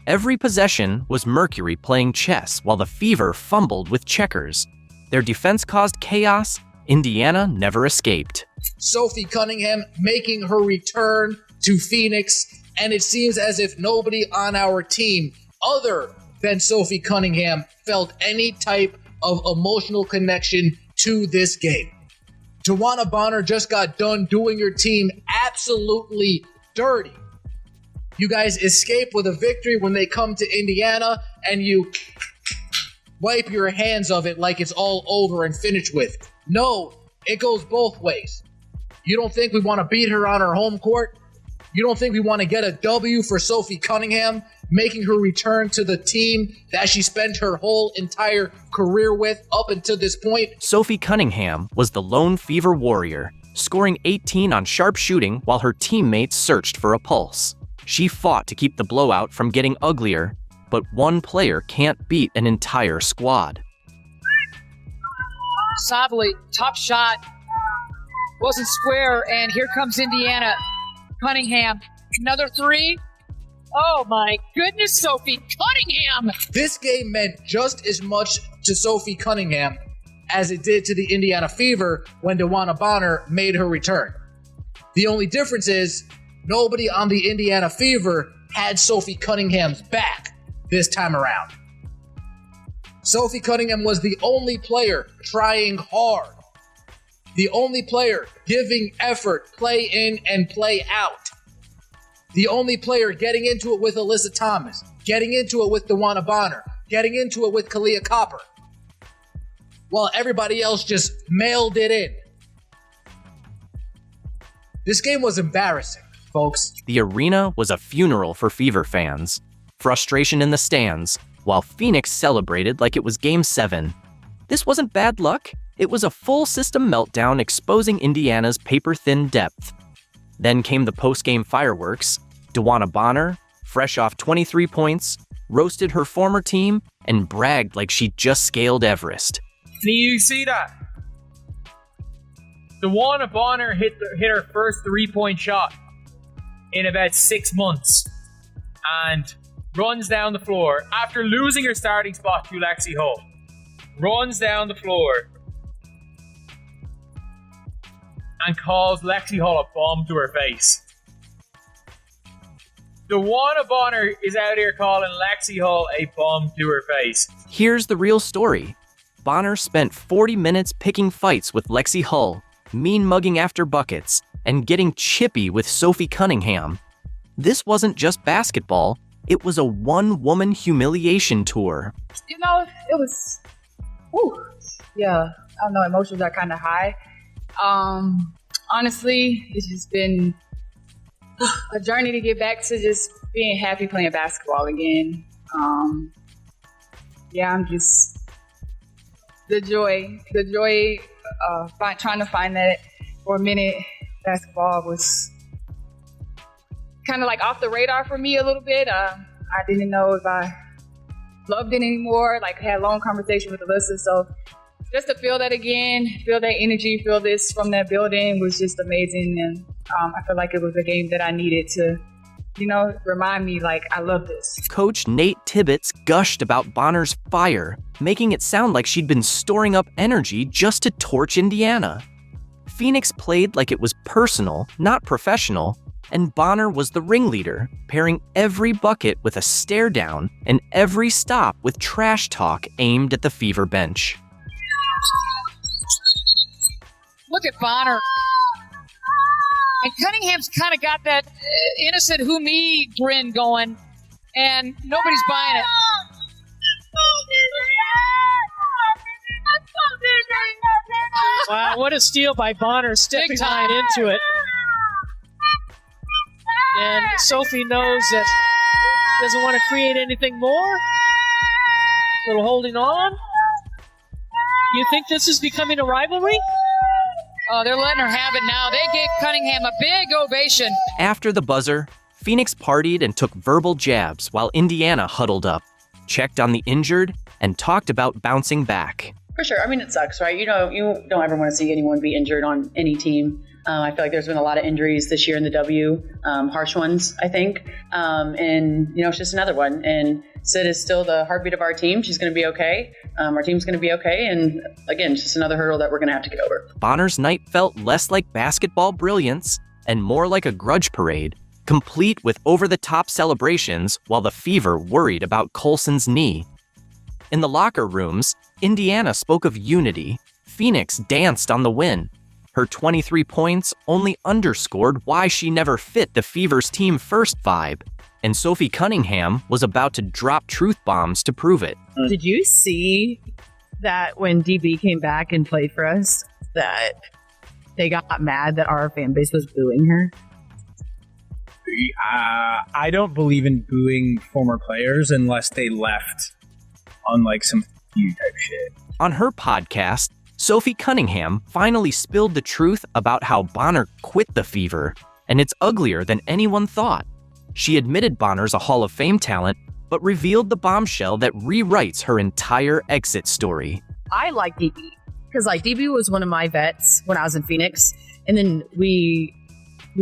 Every possession was Mercury playing chess while the Fever fumbled with checkers. Their defense caused chaos. Indiana never escaped. Sophie Cunningham making her return to Phoenix, and it seems as if nobody on our team other than Sophie Cunningham felt any type of emotional connection to this game. DeWanna Bonner just got done doing your team absolutely dirty. You guys escape with a victory when they come to Indiana, and you wipe your hands of it like it's all over and finished with. No, it goes both ways. You don't think we want to beat her on her home court? You don't think we want to get a W for Sophie Cunningham, making her return to the team that she spent her whole entire career with up until this point? Sophie Cunningham was the lone Fever warrior, scoring 18 on sharp shooting while her teammates searched for a pulse. She fought to keep the blowout from getting uglier, but one player can't beat an entire squad. Savely, top shot. Wasn't square, and here comes Indiana. Cunningham, another three. Oh my goodness, Sophie Cunningham! This game meant just as much to Sophie Cunningham as it did to the Indiana Fever when DeWanna Bonner made her return. The only difference is nobody on the Indiana Fever had Sophie Cunningham's back this time around. Sophie Cunningham was the only player trying hard. The only player giving effort, play in and play out. The only player getting into it with Alyssa Thomas, getting into it with DeWanna Bonner, getting into it with Kalia Copper, while everybody else just mailed it in. This game was embarrassing, folks. The arena was a funeral for Fever fans. Frustration in the stands, while Phoenix celebrated like it was Game 7. This wasn't bad luck. It was a full system meltdown exposing Indiana's paper-thin depth. Then came the post-game fireworks. DeWanna Bonner, fresh off 23 points, roasted her former team and bragged like she just scaled Everest. Do you see that? DeWanna Bonner hit her first 3-point shot in about 6 months and runs down the floor after losing her starting spot to Lexi Hull. Runs down the floor and calls Lexi Hull a bomb to her face. DeWanna Bonner is out here calling Lexi Hull a bomb to her face. Here's the real story. Bonner spent 40 minutes picking fights with Lexi Hull, mean-mugging after buckets, and getting chippy with Sophie Cunningham. This wasn't just basketball, it was a one-woman humiliation tour. You know, it was... Yeah, I don't know, emotions are kind of high. Honestly, it's just been a journey to get back to just being happy playing basketball again. I'm just the joy, trying to find that for a minute. Basketball was kind of like off the radar for me a little bit. I didn't know if I loved it anymore. Like, had a long conversation with Alyssa, so just to feel that again, feel that energy, feel this from that building was just amazing. And I feel like it was a game that I needed to, remind me, like, I love this. Coach Nate Tibbetts gushed about Bonner's fire, making it sound like she'd been storing up energy just to torch Indiana. Phoenix played like it was personal, not professional, and Bonner was the ringleader, pairing every bucket with a stare down and every stop with trash talk aimed at the Fever bench. Look at Bonner. And Cunningham's kind of got that innocent who me grin going, and nobody's buying it. Wow, what a steal by Bonner, stepping right into it. And Sophie knows that doesn't want to create anything more. A little holding on. You think this is becoming a rivalry? Oh, they're letting her have it now. They gave Cunningham a big ovation. After the buzzer, Phoenix partied and took verbal jabs while Indiana huddled up, checked on the injured, and talked about bouncing back. For sure. I mean, it sucks, right? You don't ever want to see anyone be injured on any team. I feel like there's been a lot of injuries this year in the W, harsh ones, I think. And it's just another one. And Sid is still the heartbeat of our team. She's going to be okay. Our team's going to be okay. And again, it's just another hurdle that we're going to have to get over. Bonner's night felt less like basketball brilliance and more like a grudge parade, complete with over-the-top celebrations while the Fever worried about Colson's knee. In the locker rooms, Indiana spoke of unity. Phoenix danced on the win. Her 23 points only underscored why she never fit the Fever's team first vibe, and Sophie Cunningham was about to drop truth bombs to prove it. Did you see that when DB came back and played for us, that they got mad that our fan base was booing her? I don't believe in booing former players unless they left on like some you type shit. On her podcast, Sophie Cunningham finally spilled the truth about how Bonner quit the Fever, and it's uglier than anyone thought. She admitted Bonner's a Hall of Fame talent, but revealed the bombshell that rewrites her entire exit story. I like DB because like DB was one of my vets when I was in Phoenix, and then we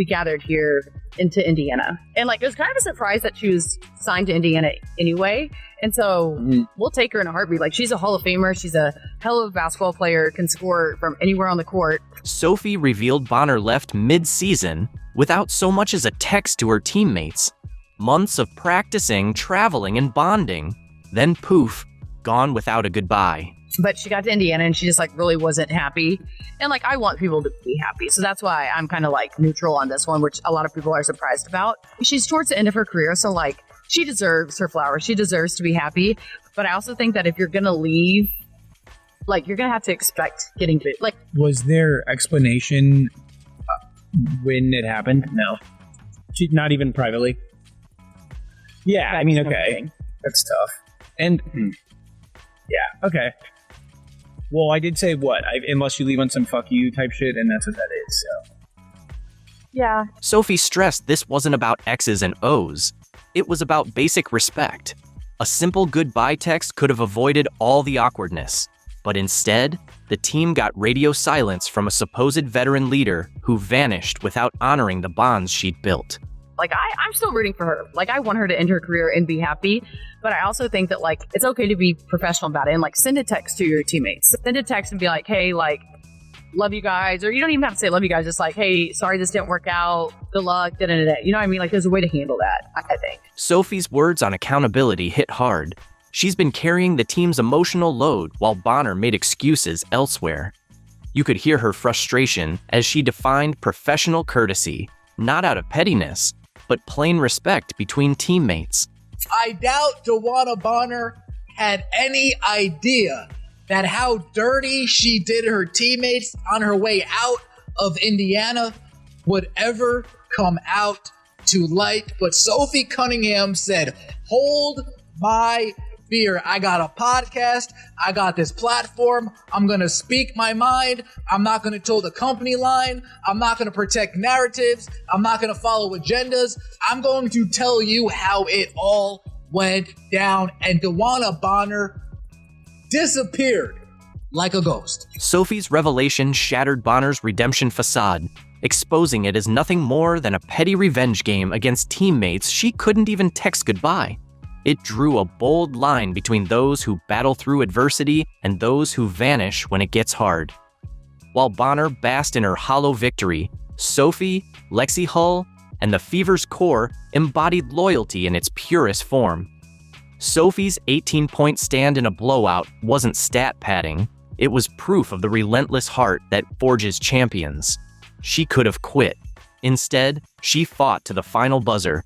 gathered here into Indiana, and like it was kind of a surprise that she was signed to Indiana anyway. And so we'll take her in a heartbeat. Like she's a Hall of Famer. She's a hell of a basketball player, can score from anywhere on the court. Sophie revealed Bonner left mid-season without so much as a text to her teammates. Months of practicing, traveling, and bonding. Then poof, gone without a goodbye. But she got to Indiana and she just like really wasn't happy. And like I want people to be happy. So that's why I'm kind of like neutral on this one, which a lot of people are surprised about. She's towards the end of her career. So like she deserves her flowers. She deserves to be happy. But I also think that if you're going to leave, like you're going to have to expect getting booed. Like, was there explanation when it happened? No. Not even privately? Yeah, I mean, okay. That's tough. And, yeah, okay. Well, I did say what? Unless you leave on some fuck you type shit, and that's what that is, so. Yeah. Sophie stressed this wasn't about X's and O's. It was about basic respect. A simple goodbye text could have avoided all the awkwardness. But instead, the team got radio silence from a supposed veteran leader who vanished without honoring the bonds she'd built. Like, I'm still rooting for her. Like, I want her to end her career and be happy. But I also think that, like, it's okay to be professional about it. And, like, send a text to your teammates. Send a text and be like, hey, like, love you guys. Or you don't even have to say love you guys. Just like, hey, sorry this didn't work out. Good luck. Da-da-da-da. You know what I mean? Like, there's a way to handle that, I think. Sophie's words on accountability hit hard. She's been carrying the team's emotional load while Bonner made excuses elsewhere. You could hear her frustration as she defined professional courtesy, not out of pettiness, but plain respect between teammates. I doubt DeWanna Bonner had any idea that how dirty she did her teammates on her way out of Indiana would ever come out to light. But Sophie Cunningham said, hold my beer. I got a podcast. I got this platform. I'm going to speak my mind. I'm not going to toe the company line. I'm not going to protect narratives. I'm not going to follow agendas. I'm going to tell you how it all went down. And DeWanna Bonner disappeared like a ghost. Sophie's revelation shattered Bonner's redemption facade, exposing it as nothing more than a petty revenge game against teammates she couldn't even text goodbye. It drew a bold line between those who battle through adversity and those who vanish when it gets hard. While Bonner basked in her hollow victory, Sophie, Lexi Hull, and the Fever's core embodied loyalty in its purest form. Sophie's 18-point stand in a blowout wasn't stat padding. It was proof of the relentless heart that forges champions. She could have quit. Instead, she fought to the final buzzer,